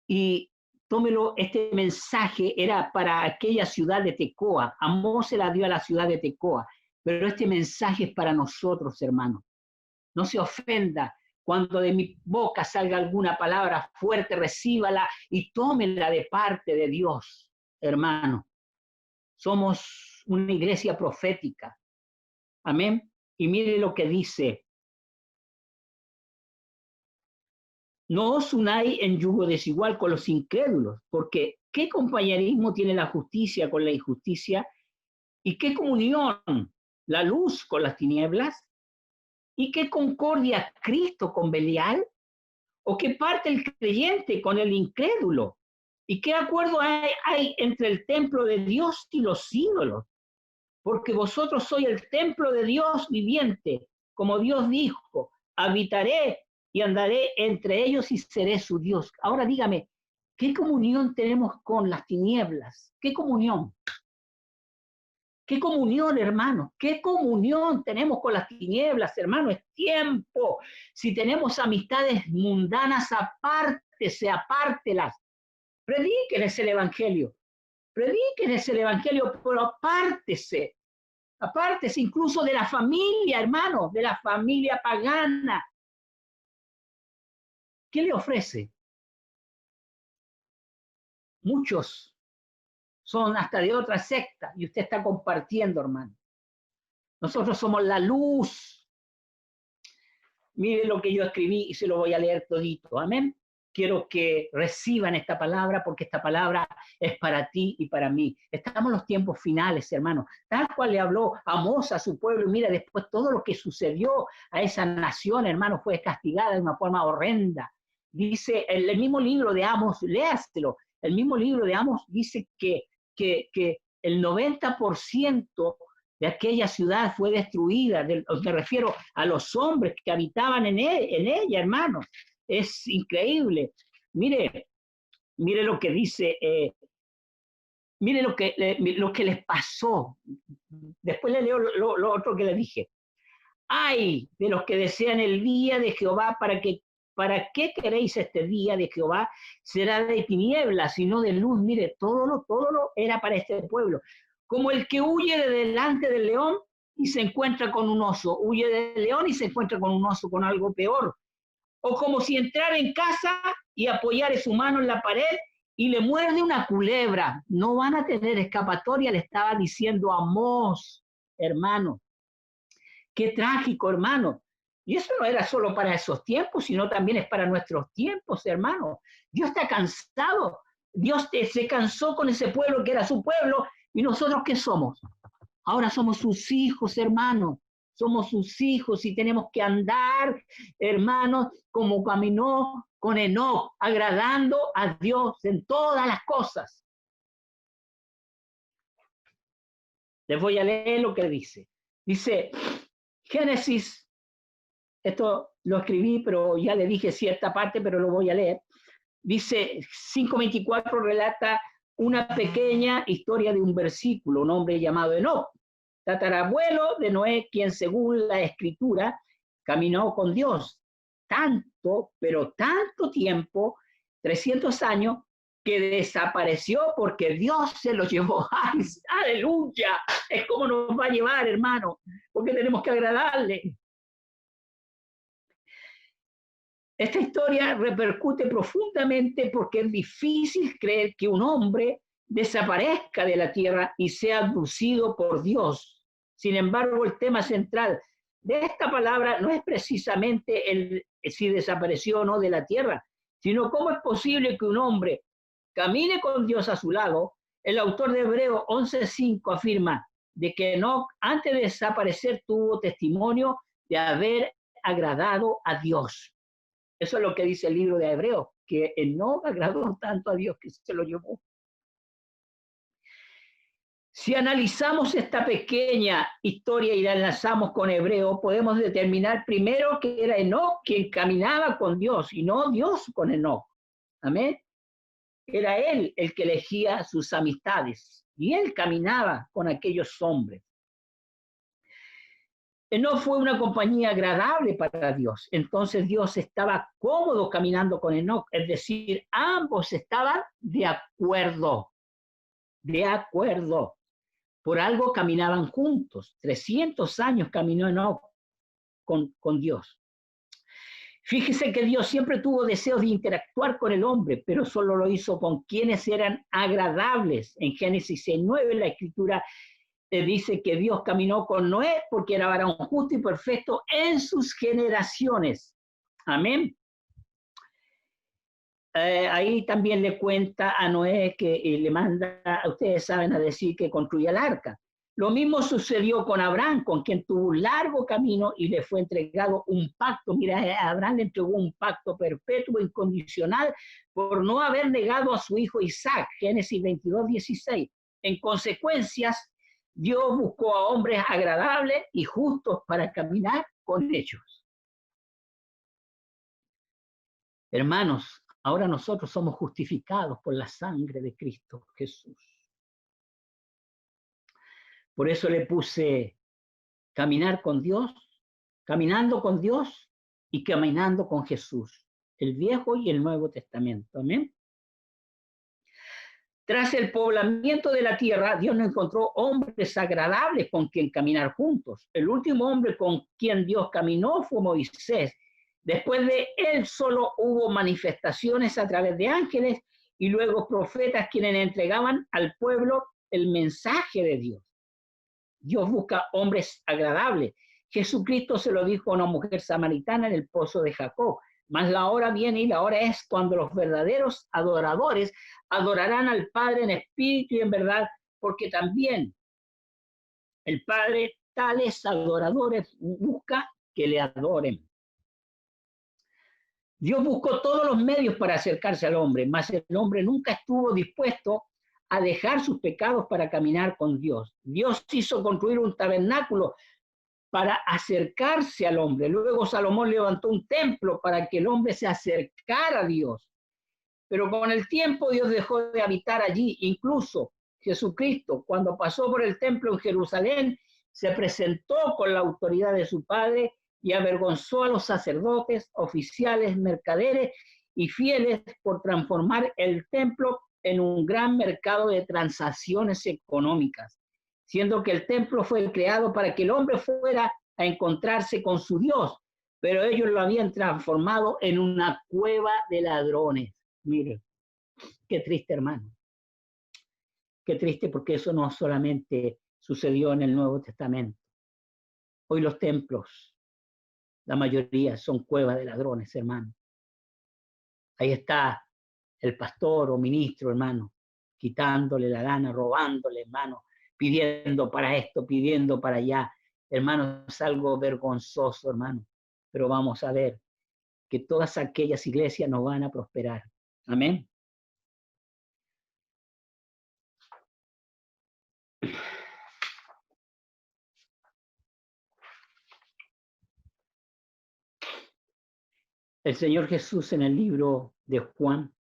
Y tómelo, este mensaje era para aquella ciudad de Tecoa. Amós se la dio a la ciudad de Tecoa, pero este mensaje es para nosotros, hermanos. No se ofenda cuando de mi boca salga alguna palabra fuerte, recíbala y tómela de parte de Dios, hermano. Somos una iglesia profética. Amén. Y mire lo que dice. No os unáis en yugo desigual con los incrédulos, porque ¿qué compañerismo tiene la justicia con la injusticia? ¿Y qué comunión la luz con las tinieblas? ¿Y qué concordia Cristo con Belial? ¿O qué parte el creyente con el incrédulo? ¿Y qué acuerdo hay entre el templo de Dios y los ídolos? Porque vosotros sois el templo de Dios viviente, como Dios dijo, habitaré y andaré entre ellos y seré su Dios. Ahora dígame, ¿qué comunión tenemos con las tinieblas? ¿Qué comunión? ¿Qué comunión, hermano? ¿Qué comunión tenemos con las tinieblas, hermano? Es tiempo. Si tenemos amistades mundanas, apártelas. Predíquenles el evangelio. Predíquenles el evangelio, pero apártese. Apártese incluso de la familia, hermano, de la familia pagana. ¿Qué le ofrece? Muchos son hasta de otra secta y usted está compartiendo, hermano. Nosotros somos la luz. Mire lo que yo escribí y se lo voy a leer todito. Amén. Quiero que reciban esta palabra porque esta palabra es para ti y para mí. Estamos en los tiempos finales, hermano. Tal cual le habló Amós a su pueblo y mira después todo lo que sucedió a esa nación, hermano, fue castigada de una forma horrenda. Dice el mismo libro de Amós, léaselo, el mismo libro de Amós dice que el 90% de aquella ciudad fue destruida. Me refiero a los hombres que habitaban en ella, hermano. Es increíble. Mire lo que dice, mire lo que les pasó. Después le leo lo otro que le dije. Ay de los que desean el día de Jehová, ¿para qué queréis este día de Jehová? Será de tinieblas y no de luz. Mire, todo lo era para este pueblo. Como el que huye de delante del león y se encuentra con un oso. Huye del león y se encuentra con un oso, con algo peor. O como si entrara en casa y apoyara su mano en la pared y le muerde una culebra. No van a tener escapatoria, le estaba diciendo Amós, hermano. Qué trágico, hermano. Y eso no era solo para esos tiempos, sino también es para nuestros tiempos, hermano. Dios está cansado. Dios se cansó con ese pueblo que era su pueblo. ¿Y nosotros qué somos? Ahora somos sus hijos, hermano. Somos sus hijos y tenemos que andar, hermanos, como caminó con Enoc, agradando a Dios en todas las cosas. Les voy a leer lo que dice. Dice, Génesis, esto lo escribí, pero ya le dije cierta parte, pero lo voy a leer. Dice, 5:24 relata una pequeña historia de un versículo, un hombre llamado Enoc, tatarabuelo de Noé, quien según la escritura caminó con Dios pero tanto tiempo, 300 años, que desapareció porque Dios se lo llevó. ¡Ay, aleluya! Es como nos va a llevar, hermano, porque tenemos que agradarle. Esta historia repercute profundamente porque es difícil creer que un hombre desaparezca de la tierra y sea abducido por Dios. Sin embargo, el tema central de esta palabra no es precisamente el si desapareció o no de la tierra, sino cómo es posible que un hombre camine con Dios a su lado. El autor de Hebreos 11:5 afirma de que Enoc, antes de desaparecer, tuvo testimonio de haber agradado a Dios. Eso es lo que dice el libro de Hebreos, que Enoc agradó tanto a Dios que se lo llevó. Si analizamos esta pequeña historia y la enlazamos con Hebreo, podemos determinar primero que era Enoc quien caminaba con Dios y no Dios con Enoc. Amén. Era él el que elegía sus amistades y él caminaba con aquellos hombres. Enoc fue una compañía agradable para Dios. Entonces Dios estaba cómodo caminando con Enoc, es decir, ambos estaban de acuerdo. De acuerdo. Por algo caminaban juntos. 300 años caminó Enoc con Dios. Fíjese que Dios siempre tuvo deseos de interactuar con el hombre, pero solo lo hizo con quienes eran agradables. En Génesis 6:9 la Escritura dice que Dios caminó con Noé porque era varón justo y perfecto en sus generaciones. Amén. Ahí también le cuenta a Noé que le manda, ustedes saben, a decir que construya el arca. Lo mismo sucedió con Abraham, con quien tuvo un largo camino y le fue entregado un pacto. Mira, a Abraham le entregó un pacto perpetuo, incondicional, por no haber negado a su hijo Isaac, Génesis 22:16. En consecuencias, Dios buscó a hombres agradables y justos para caminar con ellos. Hermanos, ahora nosotros somos justificados por la sangre de Cristo Jesús. Por eso le puse caminar con Dios, caminando con Dios y caminando con Jesús, el Viejo y el Nuevo Testamento. Amén. Tras el poblamiento de la tierra, Dios no encontró hombres agradables con quien caminar juntos. El último hombre con quien Dios caminó fue Moisés. Después de él solo hubo manifestaciones a través de ángeles y luego profetas quienes entregaban al pueblo el mensaje de Dios. Dios busca hombres agradables. Jesucristo se lo dijo a una mujer samaritana en el pozo de Jacob. Mas la hora viene y la hora es cuando los verdaderos adoradores adorarán al Padre en espíritu y en verdad, porque también el Padre tales adoradores busca que le adoren. Dios buscó todos los medios para acercarse al hombre, mas el hombre nunca estuvo dispuesto a dejar sus pecados para caminar con Dios. Dios hizo construir un tabernáculo para acercarse al hombre. Luego Salomón levantó un templo para que el hombre se acercara a Dios. Pero con el tiempo Dios dejó de habitar allí. Incluso Jesucristo, cuando pasó por el templo en Jerusalén, se presentó con la autoridad de su Padre y avergonzó a los sacerdotes, oficiales, mercaderes y fieles por transformar el templo en un gran mercado de transacciones económicas, siendo que el templo fue creado para que el hombre fuera a encontrarse con su Dios, pero ellos lo habían transformado en una cueva de ladrones. Mire, qué triste, hermano. Qué triste, porque eso no solamente sucedió en el Nuevo Testamento. Hoy los templos, la mayoría son cuevas de ladrones, hermano. Ahí está el pastor o ministro, hermano, quitándole la lana, robándole, hermano, pidiendo para esto, pidiendo para allá. Hermano, es algo vergonzoso, hermano. Pero vamos a ver que todas aquellas iglesias no van a prosperar. Amén. El Señor Jesús en el libro de Juan,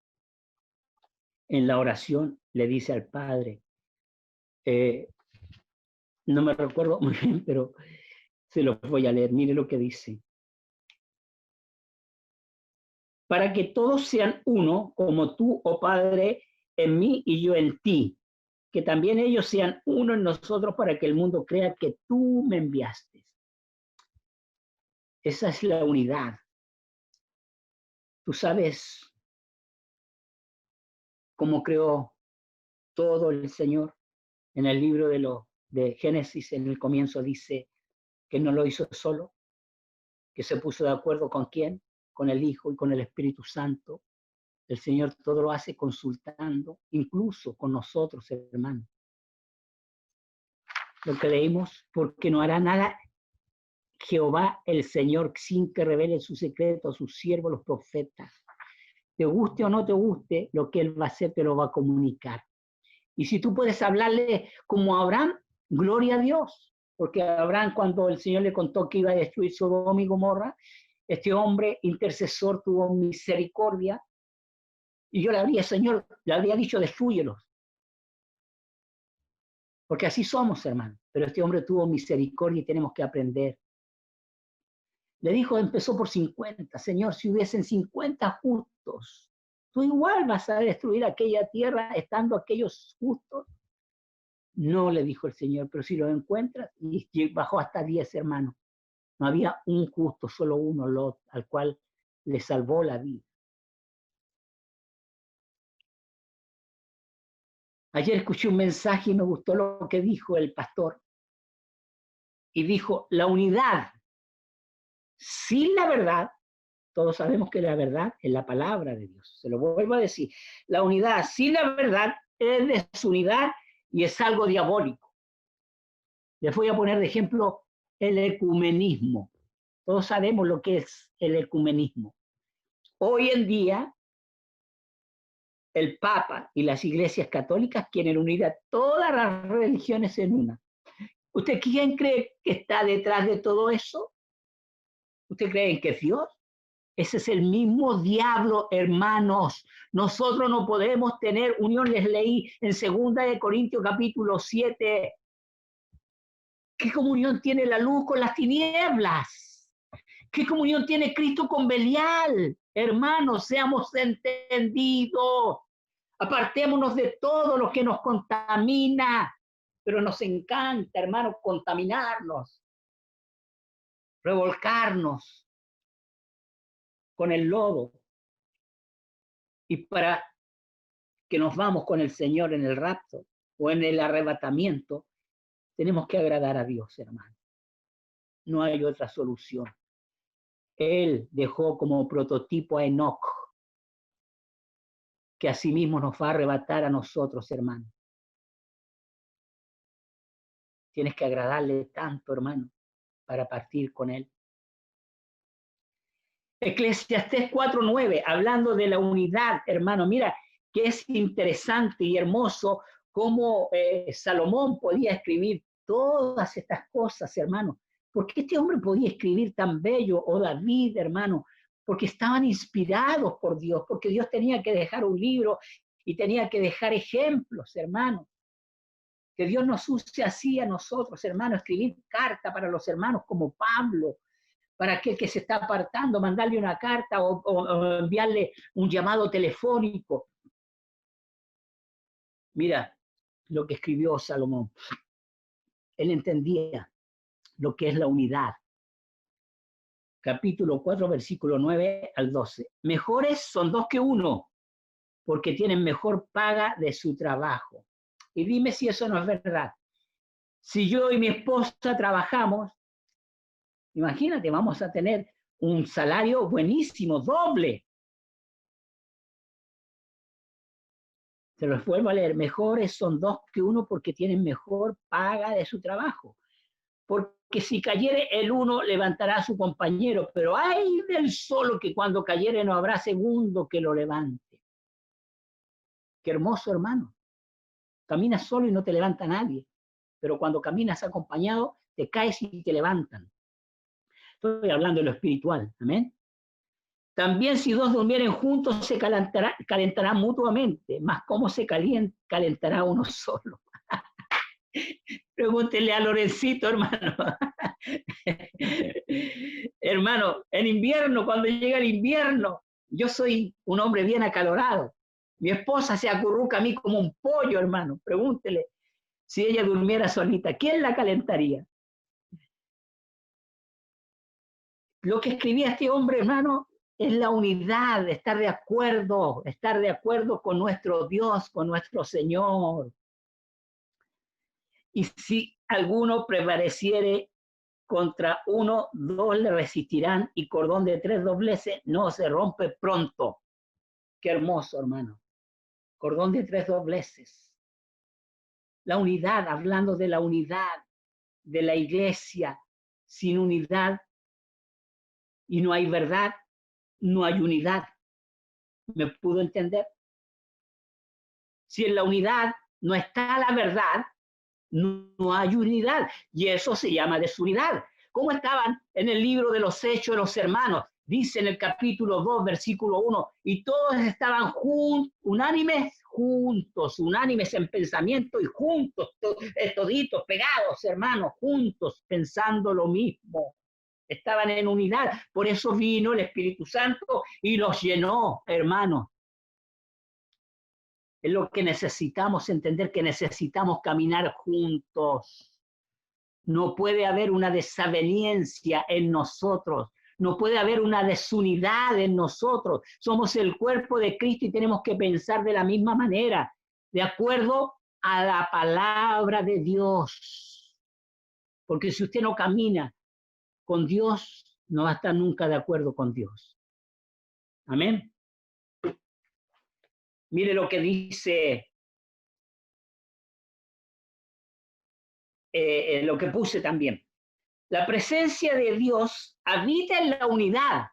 en la oración, le dice al Padre, no me recuerdo muy bien, pero se lo voy a leer. Mire lo que dice. Para que todos sean uno, como tú, oh Padre, en mí y yo en ti. Que también ellos sean uno en nosotros para que el mundo crea que tú me enviaste. Esa es la unidad. Tú sabes cómo creó todo el Señor. En el libro de Génesis, en el comienzo dice que no lo hizo solo, que se puso de acuerdo con quién, con el Hijo y con el Espíritu Santo. El Señor todo lo hace consultando, incluso con nosotros, hermanos. Lo que leímos, porque no hará nada Jehová el Señor sin que revele su secreto a sus siervos, los profetas. Te guste o no te guste, lo que Él va a hacer te lo va a comunicar. Y si tú puedes hablarle como a Abraham, gloria a Dios. Porque a Abraham, cuando el Señor le contó que iba a destruir Sodoma y Gomorra, este hombre intercesor tuvo misericordia. Y yo le habría, Señor, le habría dicho, destrúyelos. Porque así somos, hermanos. Pero este hombre tuvo misericordia y tenemos que aprender. Le dijo, empezó por 50. Señor, si hubiesen 50 justos, tú igual vas a destruir aquella tierra estando aquellos justos. No, le dijo el Señor, pero si los encuentras, y bajó hasta 10, hermanos. No había un justo, solo uno, Lot, al cual le salvó la vida. Ayer escuché un mensaje y me gustó lo que dijo el pastor. Y dijo, la unidad sin la verdad, todos sabemos que la verdad es la palabra de Dios. Se lo vuelvo a decir, la unidad sin la verdad es desunidad y es algo diabólico. Les voy a poner de ejemplo el ecumenismo. Todos sabemos lo que es el ecumenismo. Hoy en día, el Papa y las iglesias católicas quieren unir a todas las religiones en una. ¿Usted quién cree que está detrás de todo eso? ¿Usted cree que es Dios? Ese es el mismo diablo, hermanos. Nosotros no podemos tener unión. Les leí en 2 de Corintios capítulo 7. ¿Qué comunión tiene la luz con las tinieblas? ¿Qué comunión tiene Cristo con Belial? Hermanos, seamos entendidos. Apartémonos de todo lo que nos contamina. Pero nos encanta, hermanos, contaminarnos, revolcarnos con el lodo. Y para que nos vamos con el Señor en el rapto o en el arrebatamiento, tenemos que agradar a Dios, hermano. No hay otra solución. Él dejó como prototipo a Enoc, que asimismo nos va a arrebatar a nosotros, hermano. Tienes que agradarle tanto, hermano, para partir con él. Eclesiastés 4:9, hablando de la unidad, hermano, mira que es interesante y hermoso cómo Salomón podía escribir todas estas cosas, hermano. ¿Por qué este hombre podía escribir tan bello? O David, hermano, porque estaban inspirados por Dios, porque Dios tenía que dejar un libro y tenía que dejar ejemplos, hermano. Que Dios nos use así a nosotros, hermano, escribir carta para los hermanos como Pablo, para aquel que se está apartando, mandarle una carta o enviarle un llamado telefónico. Mira lo que escribió Salomón. Él entendía lo que es la unidad. Capítulo 4, versículo 9 al 12. Mejores son dos que uno, porque tienen mejor paga de su trabajo. Y dime si eso no es verdad. Si yo y mi esposa trabajamos, imagínate, vamos a tener un salario buenísimo, doble. Se los vuelvo a leer. Mejores son dos que uno porque tienen mejor paga de su trabajo. Porque si cayere el uno, levantará a su compañero, pero ay del solo que cuando cayere no habrá segundo que lo levante. Qué hermoso, hermano. Caminas solo y no te levanta nadie, pero cuando caminas acompañado, te caes y te levantan. Estoy hablando de lo espiritual, amén. También si dos durmieren juntos se calentarán mutuamente, mas ¿cómo se calentará uno solo? Pregúntele a Lorencito, hermano. Hermano, en invierno, cuando llega el invierno, yo soy un hombre bien acalorado. Mi esposa se acurruca a mí como un pollo, hermano. Pregúntele si ella durmiera solita, ¿quién la calentaría? Lo que escribía este hombre, hermano, es la unidad, estar de acuerdo con nuestro Dios, con nuestro Señor. Y si alguno prevaleciere contra uno, dos le resistirán, y cordón de tres dobleces no se rompe pronto. Qué hermoso, hermano. Cordón de tres dobleces. La unidad, hablando de la unidad de la iglesia. Sin unidad y no hay verdad, no hay unidad. ¿Me pudo entender? Si en la unidad no está la verdad, no hay unidad. Y eso se llama desunidad. ¿Cómo estaban en el libro de los Hechos de los Hermanos? Dice en el capítulo 2, versículo 1, y todos estaban unánimes en pensamiento y juntos, toditos, pegados, hermanos, juntos, pensando lo mismo. Estaban en unidad. Por eso vino el Espíritu Santo y los llenó, hermanos. Es lo que necesitamos entender, que necesitamos caminar juntos. No puede haber una desaveniencia en nosotros. No puede haber una desunidad en nosotros. Somos el cuerpo de Cristo y tenemos que pensar de la misma manera, de acuerdo a la palabra de Dios. Porque si usted no camina con Dios, no va a estar nunca de acuerdo con Dios. Amén. Mire lo que dice, lo que puse también. La presencia de Dios habita en la unidad.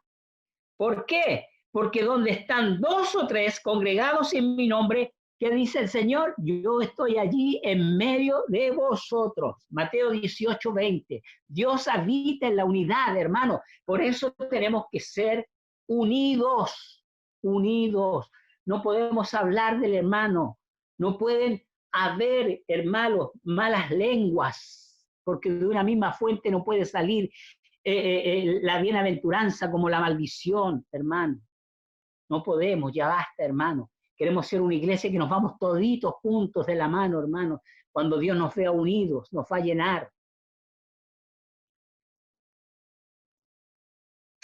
¿Por qué? Porque donde están dos o tres congregados en mi nombre, ¿qué dice el Señor? Yo estoy allí en medio de vosotros. Mateo 18, 20. Dios habita en la unidad, hermano. Por eso tenemos que ser unidos, unidos. No podemos hablar del hermano. No pueden haber, hermanos, malas lenguas, porque de una misma fuente no puede salir la bienaventuranza como la maldición, hermano. No podemos, ya basta, hermano. Queremos ser una iglesia que nos vamos toditos juntos de la mano, hermano. Cuando Dios nos vea unidos, nos va a llenar.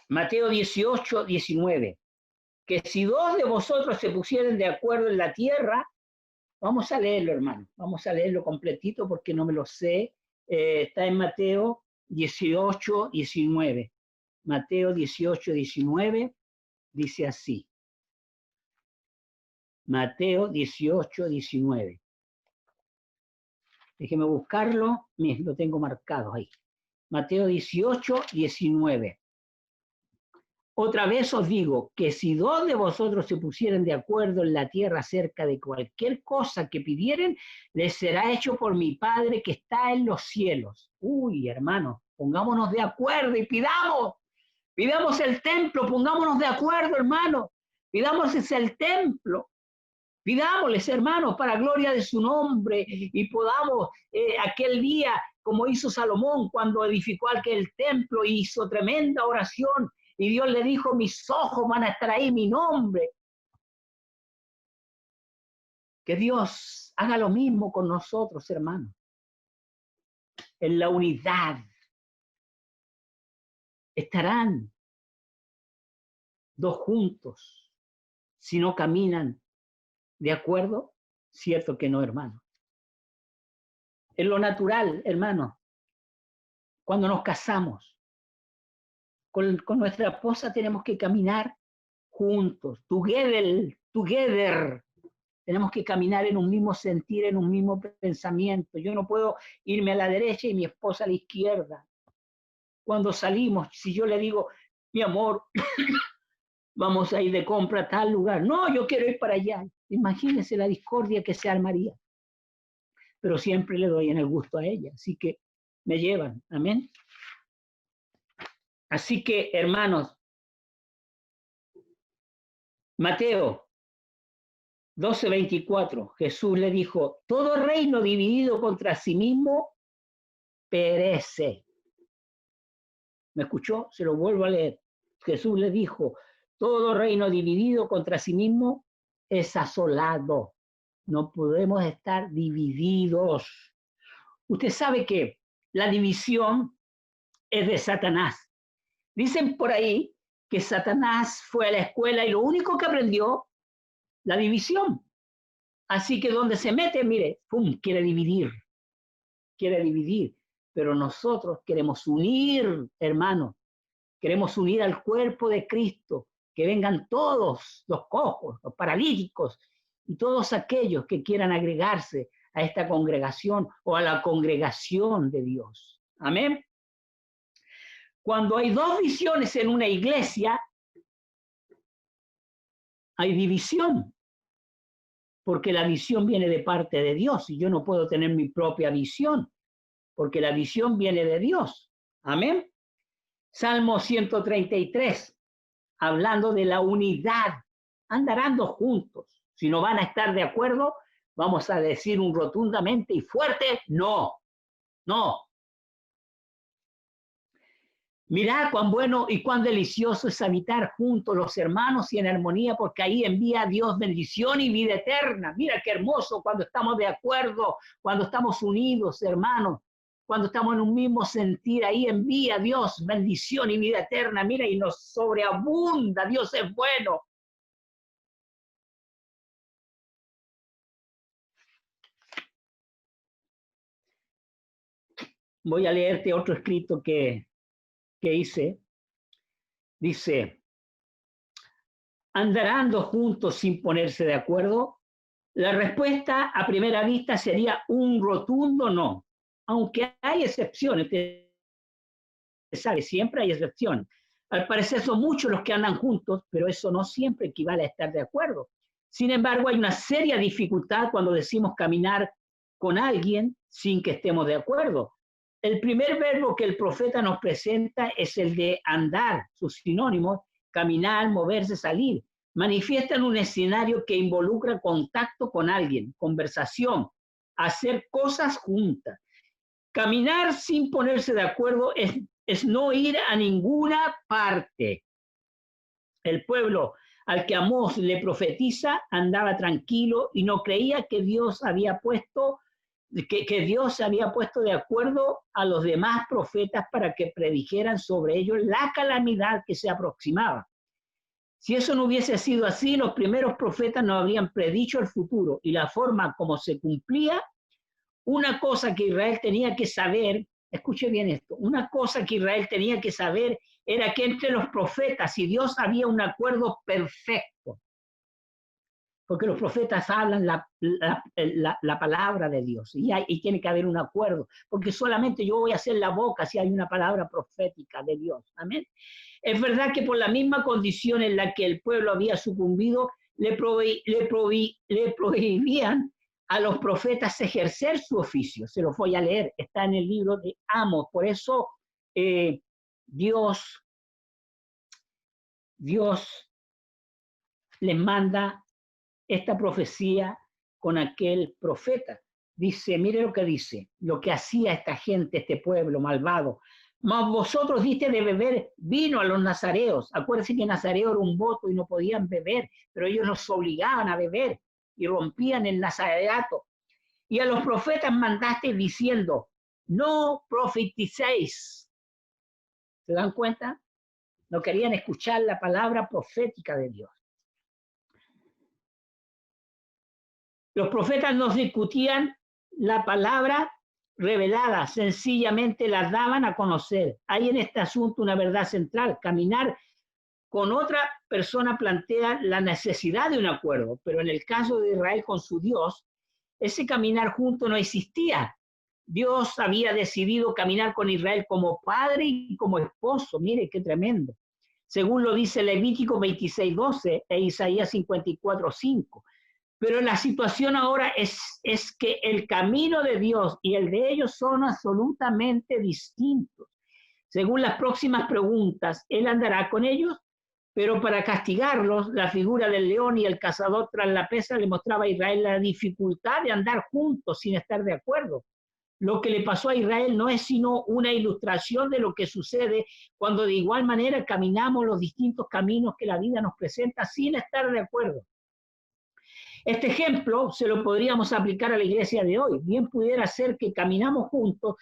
Mateo 18, 19. Que si dos de vosotros se pusieren de acuerdo en la tierra, vamos a leerlo, hermano. Vamos a leerlo completito porque no me lo sé. Está en Mateo 18, 19. Mateo 18, 19 dice así. Mateo 18, 19. Déjeme buscarlo. Lo tengo marcado ahí. Mateo 18, 19. Otra vez os digo que si dos de vosotros se pusieren de acuerdo en la tierra acerca de cualquier cosa que pidieren, les será hecho por mi Padre que está en los cielos. Uy, hermano, pongámonos de acuerdo y pidamos el templo, pongámonos de acuerdo, hermano. Pidamos el templo. Pidámosles, hermanos, para gloria de su nombre y podamos aquel día, como hizo Salomón cuando edificó aquel templo, hizo tremenda oración y Dios le dijo, mis ojos van a estar ahí, mi nombre. Que Dios haga lo mismo con nosotros, hermanos. En la unidad estarán dos juntos si no caminan de acuerdo. Cierto que no, hermano. En lo natural, hermano, cuando nos casamos, con nuestra esposa tenemos que caminar juntos, together. Tenemos que caminar en un mismo sentir, en un mismo pensamiento. Yo no puedo irme a la derecha y mi esposa a la izquierda. Cuando salimos, si yo le digo, mi amor, vamos a ir de compra a tal lugar. No, yo quiero ir para allá. Imagínense la discordia que se armaría. Pero siempre le doy en el gusto a ella. Así que me llevan. Amén. Así que, hermanos, Mateo 12:24, Jesús le dijo, todo reino dividido contra sí mismo perece. ¿Me escuchó? Se lo vuelvo a leer. Jesús le dijo, todo reino dividido contra sí mismo es asolado. No podemos estar divididos. Usted sabe que la división es de Satanás. Dicen por ahí que Satanás fue a la escuela y lo único que aprendió, la división. Así que donde se mete, mire, ¡pum!, quiere dividir. Pero nosotros queremos unir, hermanos, queremos unir al cuerpo de Cristo, que vengan todos los cojos, los paralíticos y todos aquellos que quieran agregarse a esta congregación o a la congregación de Dios. Amén. Cuando hay dos visiones en una iglesia, hay división, porque la visión viene de parte de Dios y yo no puedo tener mi propia visión, porque la visión viene de Dios. Amén. Salmo 133, hablando de la unidad, andarán juntos. Si no van a estar de acuerdo, vamos a decir un rotundamente y fuerte, no, no. Mirad cuán bueno y cuán delicioso es habitar juntos los hermanos y en armonía, porque ahí envía a Dios bendición y vida eterna. Mira qué hermoso cuando estamos de acuerdo, cuando estamos unidos, hermanos, cuando estamos en un mismo sentir, ahí envía a Dios bendición y vida eterna. Mira, y nos sobreabunda, Dios es bueno. Voy a leerte otro escrito que hice. Dice, ¿andarán juntos sin ponerse de acuerdo? La respuesta a primera vista sería un rotundo no, aunque hay excepciones, usted sabe, siempre hay excepciones. Al parecer son muchos los que andan juntos, pero eso no siempre equivale a estar de acuerdo. Sin embargo, hay una seria dificultad cuando decimos caminar con alguien sin que estemos de acuerdo. El primer verbo que el profeta nos presenta es el de andar, sus sinónimos, caminar, moverse, salir. Manifiestan un escenario que involucra contacto con alguien, conversación, hacer cosas juntas. Caminar sin ponerse de acuerdo es no ir a ninguna parte. El pueblo al que Amós le profetiza andaba tranquilo y no creía que Dios había puesto Dios se había puesto de acuerdo a los demás profetas para que predijeran sobre ellos la calamidad que se aproximaba. Si eso no hubiese sido así, los primeros profetas no habrían predicho el futuro y la forma como se cumplía. Una cosa que Israel tenía que saber, escuche bien esto, una cosa que Israel tenía que saber era que entre los profetas y Dios había un acuerdo perfecto. Porque los profetas hablan la palabra de Dios y tiene que haber un acuerdo, porque solamente yo voy a hacer la boca si hay una palabra profética de Dios. Amén. Es verdad que por la misma condición en la que el pueblo había sucumbido, le prohibían a los profetas ejercer su oficio. Se los voy a leer, está en el libro de Amós. Por eso Dios les manda esta profecía con aquel profeta. Dice, mire lo que dice, lo que hacía esta gente, este pueblo malvado. Mas vosotros diste de beber vino a los nazareos. Acuérdense que nazareo era un voto y no podían beber, pero ellos nos obligaban a beber y rompían el nazareato. Y a los profetas mandaste diciendo, no profeticéis. ¿Se dan cuenta? No querían escuchar la palabra profética de Dios. Los profetas nos discutían la palabra revelada, sencillamente la daban a conocer. Hay en este asunto una verdad central. Caminar con otra persona plantea la necesidad de un acuerdo, pero en el caso de Israel con su Dios, ese caminar junto no existía. Dios había decidido caminar con Israel como padre y como esposo. Mire qué tremendo. Según lo dice Levítico 26:12 e Isaías 54:5. Pero la situación ahora es que el camino de Dios y el de ellos son absolutamente distintos. Según las próximas preguntas, Él andará con ellos, pero para castigarlos, la figura del león y el cazador tras la pesa le mostraba a Israel la dificultad de andar juntos sin estar de acuerdo. Lo que le pasó a Israel no es sino una ilustración de lo que sucede cuando de igual manera caminamos los distintos caminos que la vida nos presenta sin estar de acuerdo. Este ejemplo se lo podríamos aplicar a la iglesia de hoy. Bien pudiera ser que caminamos juntos,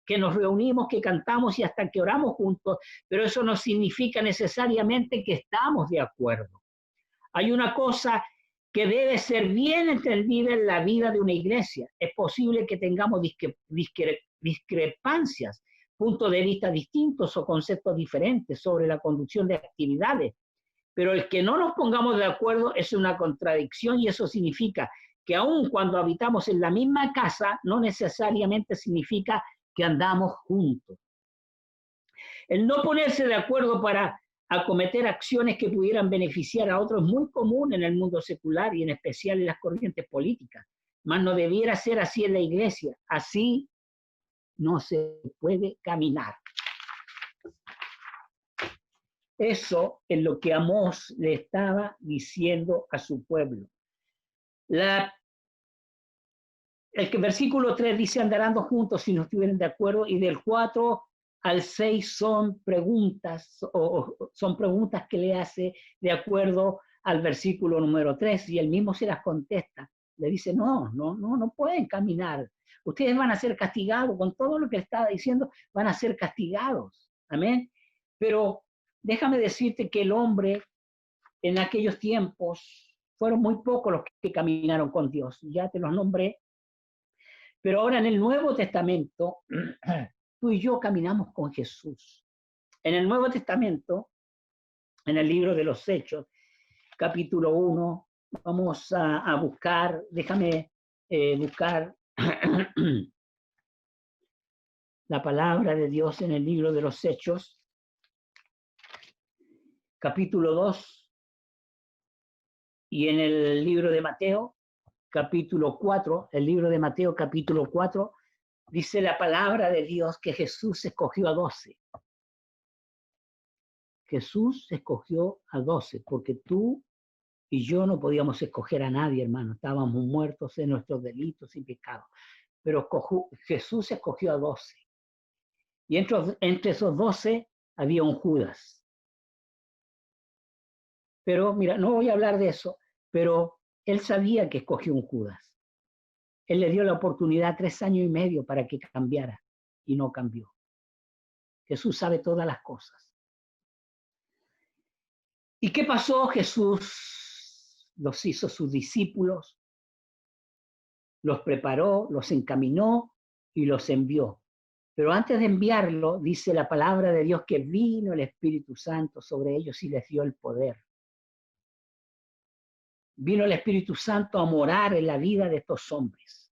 que nos reunimos, que cantamos y hasta que oramos juntos, pero eso no significa necesariamente que estamos de acuerdo. Hay una cosa que debe ser bien entendida en la vida de una iglesia. Es posible que tengamos discrepancias, puntos de vista distintos o conceptos diferentes sobre la conducción de actividades, pero el que no nos pongamos de acuerdo es una contradicción y eso significa que aun cuando habitamos en la misma casa, no necesariamente significa que andamos juntos. El no ponerse de acuerdo para acometer acciones que pudieran beneficiar a otros es muy común en el mundo secular y en especial en las corrientes políticas, mas no debiera ser así en la iglesia. Así no se puede caminar. Eso es lo que Amós le estaba diciendo a su pueblo. El versículo 3 dice andarán juntos si no estuvieran de acuerdo, y del 4 al 6 son preguntas que le hace de acuerdo al versículo número 3, y él mismo se las contesta. Le dice, no pueden caminar. Ustedes van a ser castigados con todo lo que estaba diciendo, van a ser castigados. Amén. Pero déjame decirte que el hombre en aquellos tiempos fueron muy pocos los que caminaron con Dios. Ya te los nombré. Pero ahora en el Nuevo Testamento, tú y yo caminamos con Jesús. En el Nuevo Testamento, en el libro de los Hechos, capítulo 1, vamos a buscar, déjame buscar la palabra de Dios en el libro de los Hechos, capítulo 2, y en el libro de Mateo, capítulo 4, el libro de Mateo, capítulo 4, dice la palabra de Dios que Jesús escogió a 12. Jesús escogió a 12, porque tú y yo no podíamos escoger a nadie, hermano. Estábamos muertos en nuestros delitos y pecados. Pero Jesús escogió a 12. Y entre esos 12 había un Judas. Pero mira, no voy a hablar de eso, pero él sabía que escogió un Judas. Él le dio la oportunidad 3 años y medio para que cambiara y no cambió. Jesús sabe todas las cosas. ¿Y qué pasó? Jesús los hizo sus discípulos, los preparó, los encaminó y los envió. Pero antes de enviarlo, dice la palabra de Dios que vino el Espíritu Santo sobre ellos y les dio el poder. Vino el Espíritu Santo a morar en la vida de estos hombres.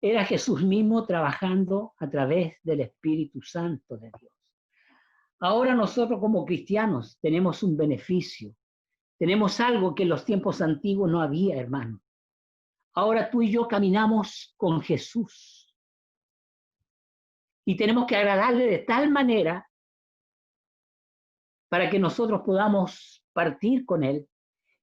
Era Jesús mismo trabajando a través del Espíritu Santo de Dios. Ahora nosotros como cristianos tenemos un beneficio. Tenemos algo que en los tiempos antiguos no había, hermano. Ahora tú y yo caminamos con Jesús. Y tenemos que agradarle de tal manera para que nosotros podamos partir con Él.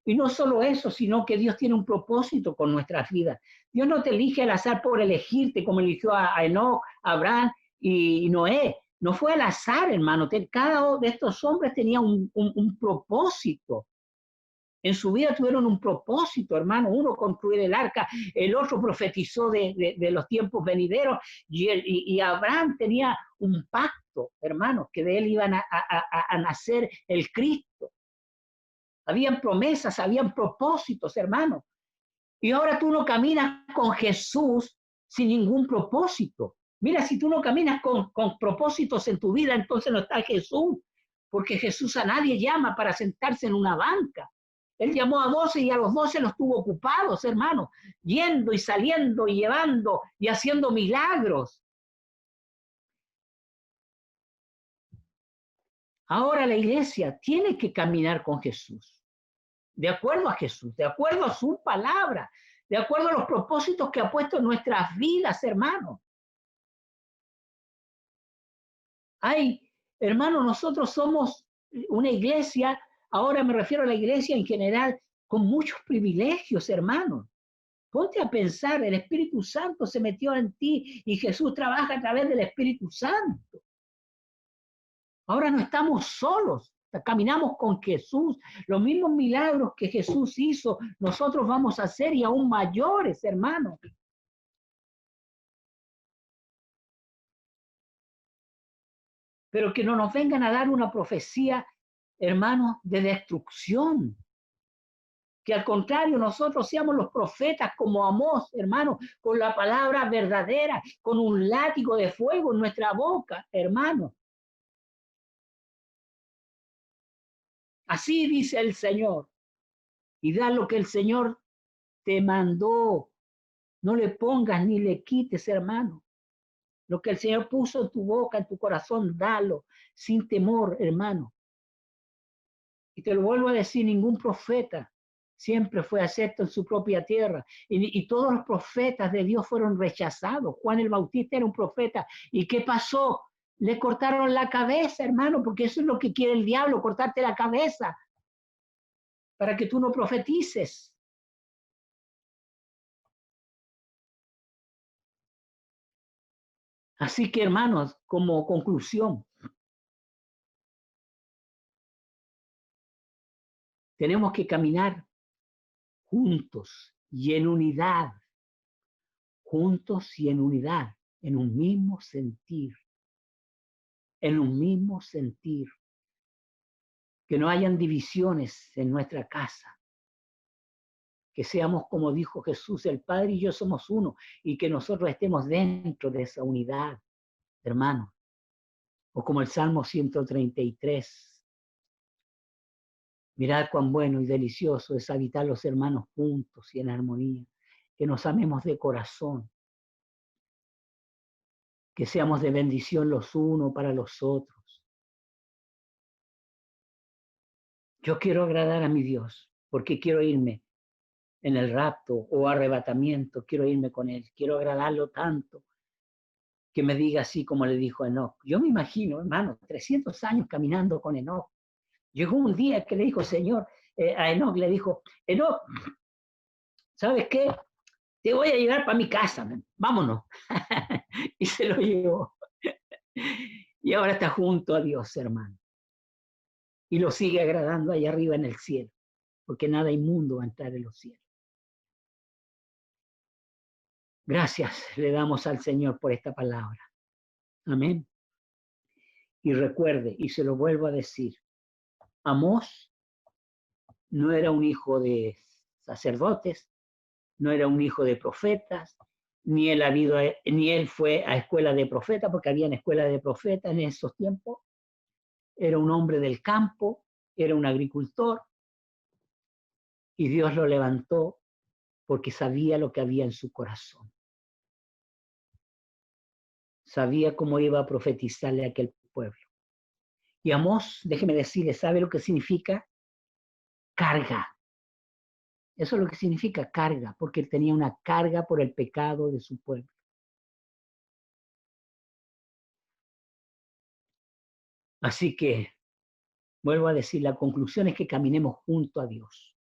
Y no solo eso, sino que Dios tiene un propósito con nuestras vidas. Dios no te elige al azar por elegirte, como eligió a Enoc, a Abraham y Noé. No fue al azar, hermano. Cada uno de estos hombres tenía un propósito. En su vida tuvieron un propósito, hermano. Uno construir el arca, el otro profetizó de los tiempos venideros y Abraham tenía un pacto, hermano, que de él iban a nacer el Cristo. Habían promesas, habían propósitos, hermano. Y ahora tú no caminas con Jesús sin ningún propósito. Mira, si tú no caminas con propósitos en tu vida, entonces no está Jesús, porque Jesús a nadie llama para sentarse en una banca. Él llamó a 12 y a los 12 los tuvo ocupados, hermano, yendo y saliendo y llevando y haciendo milagros. Ahora la iglesia tiene que caminar con Jesús, de acuerdo a Jesús, de acuerdo a su palabra, de acuerdo a los propósitos que ha puesto en nuestras vidas, hermano. Ay, hermano, nosotros somos una iglesia, ahora me refiero a la iglesia en general, con muchos privilegios, hermano. Ponte a pensar, el Espíritu Santo se metió en ti y Jesús trabaja a través del Espíritu Santo. Ahora no estamos solos, caminamos con Jesús. Los mismos milagros que Jesús hizo, nosotros vamos a hacer y aún mayores, hermano. pero que no nos vengan a dar una profecía, hermanos, de destrucción. Que al contrario nosotros seamos los profetas como Amós, hermanos, con la palabra verdadera, con un látigo de fuego en nuestra boca, hermanos. Así dice el Señor. Y da lo que el Señor te mandó. No le pongas ni le quites, hermano. Lo que el Señor puso en tu boca, en tu corazón, dalo sin temor, hermano. Y te lo vuelvo a decir, ningún profeta siempre fue acepto en su propia tierra. Y todos los profetas de Dios fueron rechazados. Juan el Bautista era un profeta. ¿Y qué pasó? Le cortaron la cabeza, hermano, porque eso es lo que quiere el diablo, cortarte la cabeza para que tú no profetices. Así que, hermanos, como conclusión, tenemos que caminar juntos y en unidad, en un mismo sentir, que no hayan divisiones en nuestra casa, que seamos como dijo Jesús, el Padre y yo somos uno, y que nosotros estemos dentro de esa unidad, hermanos. O como el Salmo 133, mirad cuán bueno y delicioso es habitar los hermanos juntos y en armonía, que nos amemos de corazón, que seamos de bendición los unos para los otros. Yo quiero agradar a mi Dios, porque quiero irme en el rapto o arrebatamiento, quiero irme con Él, quiero agradarlo tanto, que me diga así como le dijo a Enoc. Yo me imagino, hermano, 300 años caminando con Enoc. Llegó un día que le dijo, Señor, a Enoc le dijo, Enoc, ¿sabes qué? Te voy a llevar para mi casa, man. Vámonos. Y se lo llevó. Y ahora está junto a Dios, hermano. Y lo sigue agradando allá arriba en el cielo, porque nada inmundo va a entrar en los cielos. Gracias le damos al Señor por esta palabra. Amén. Y recuerde, y se lo vuelvo a decir, Amós no era un hijo de sacerdotes, no era un hijo de profetas, ni él fue a escuela de profetas, porque había escuela de profetas en esos tiempos. Era un hombre del campo, era un agricultor, y Dios lo levantó porque sabía lo que había en su corazón. Sabía cómo iba a profetizarle a aquel pueblo. Y Amós, déjeme decirle, ¿sabe lo que significa? Carga. Eso es lo que significa carga, porque él tenía una carga por el pecado de su pueblo. Así que, vuelvo a decir, la conclusión es que caminemos junto a Dios.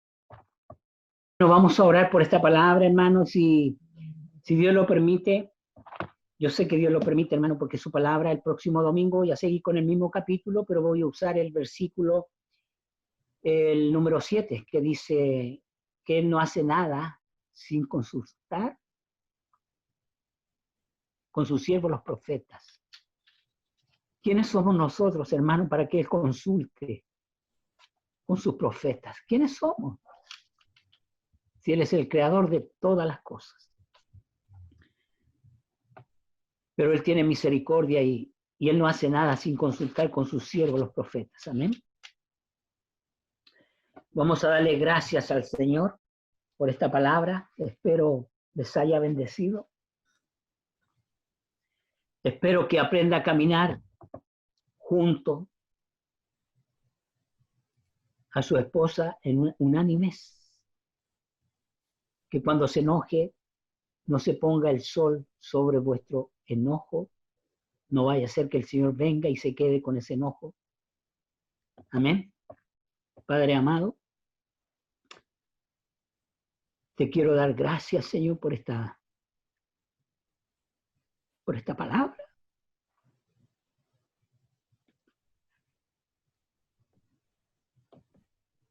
Bueno, vamos a orar por esta palabra, hermanos, si Dios lo permite. Yo sé que Dios lo permite, hermano, porque su palabra el próximo domingo voy a seguir con el mismo capítulo, pero voy a usar el versículo, el número 7, que dice que Él no hace nada sin consultar con sus siervos los profetas. ¿Quiénes somos nosotros, hermano, para que Él consulte con sus profetas? ¿Quiénes somos? Si Él es el creador de todas las cosas. Pero Él tiene misericordia y Él no hace nada sin consultar con sus siervos los profetas. Amén. Vamos a darle gracias al Señor por esta palabra. Espero les haya bendecido. Espero que aprenda a caminar junto a su esposa en unánimes. Que cuando se enoje no se ponga el sol sobre vuestro enojo. No vaya a ser que el Señor venga y se quede con ese enojo. Amén. Padre amado, te quiero dar gracias, Señor, por esta palabra.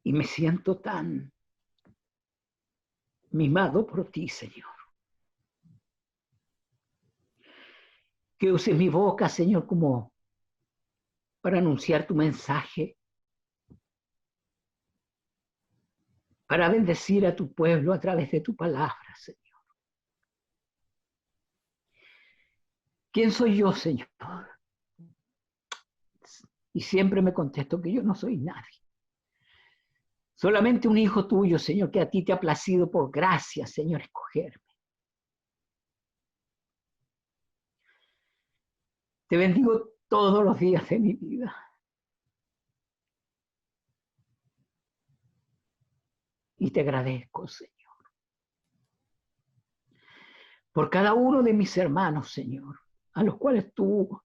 Y me siento tan mimado por ti, Señor. Que uses mi boca, Señor, como para anunciar tu mensaje, para bendecir a tu pueblo a través de tu palabra, Señor. ¿Quién soy yo, Señor? Y siempre me contesto que yo no soy nadie. Solamente un hijo tuyo, Señor, que a ti te ha placido por gracia, Señor, escogerme. Te bendigo todos los días de mi vida. Y te agradezco, Señor, por cada uno de mis hermanos, Señor, a los cuales tú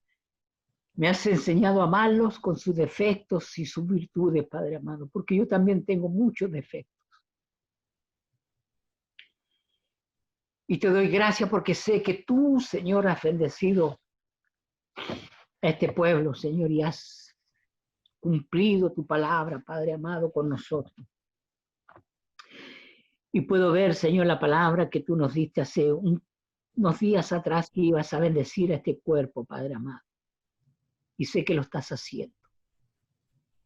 me has enseñado a amarlos con sus defectos y sus virtudes, Padre amado, porque yo también tengo muchos defectos. Y te doy gracias porque sé que tú, Señor, has bendecido a este pueblo, Señor, y has cumplido tu palabra, Padre amado, con nosotros. Y puedo ver, Señor, la palabra que tú nos diste hace unos días atrás, que ibas a bendecir a este cuerpo, Padre amado. Y sé que lo estás haciendo.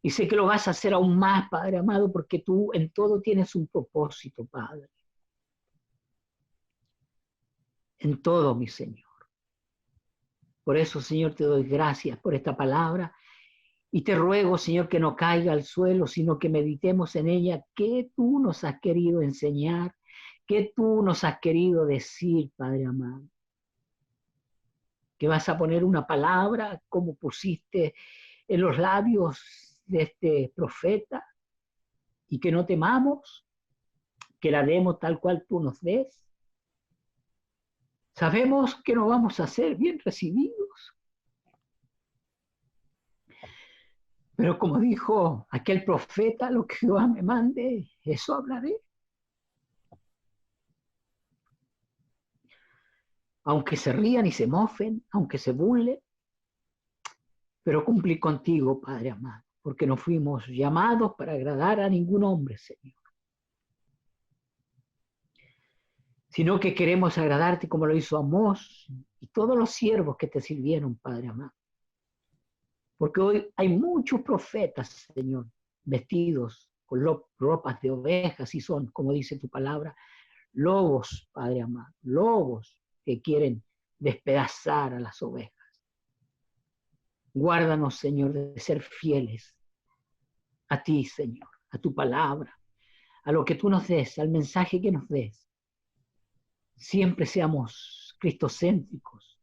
Y sé que lo vas a hacer aún más, Padre amado, porque tú en todo tienes un propósito, Padre. En todo, mi Señor. Por eso, Señor, te doy gracias por esta palabra. Y te ruego, Señor, que no caiga al suelo, sino que meditemos en ella qué tú nos has querido enseñar, qué tú nos has querido decir, Padre amado. Que vas a poner una palabra como pusiste en los labios de este profeta y que no temamos, que la demos tal cual tú nos des. Sabemos que no vamos a ser bien recibidos, pero como dijo aquel profeta, lo que Jehová me mande, eso hablaré. Aunque se rían y se mofen, aunque se burlen, pero cumplí contigo, Padre amado, porque no fuimos llamados para agradar a ningún hombre, Señor, sino que queremos agradarte como lo hizo Amós y todos los siervos que te sirvieron, Padre amado. Porque hoy hay muchos profetas, Señor, vestidos con ropas de ovejas y son, como dice tu palabra, lobos, Padre amado, lobos que quieren despedazar a las ovejas. Guárdanos, Señor, de ser fieles a ti, Señor, a tu palabra, a lo que tú nos des, al mensaje que nos des. Siempre seamos cristocéntricos,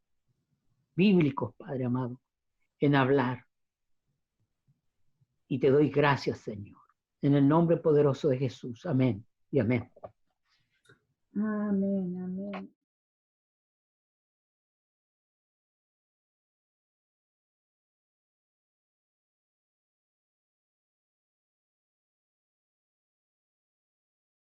bíblicos, Padre amado, en hablar. Y te doy gracias, Señor, en el nombre poderoso de Jesús. Amén y amén. Amén, amén.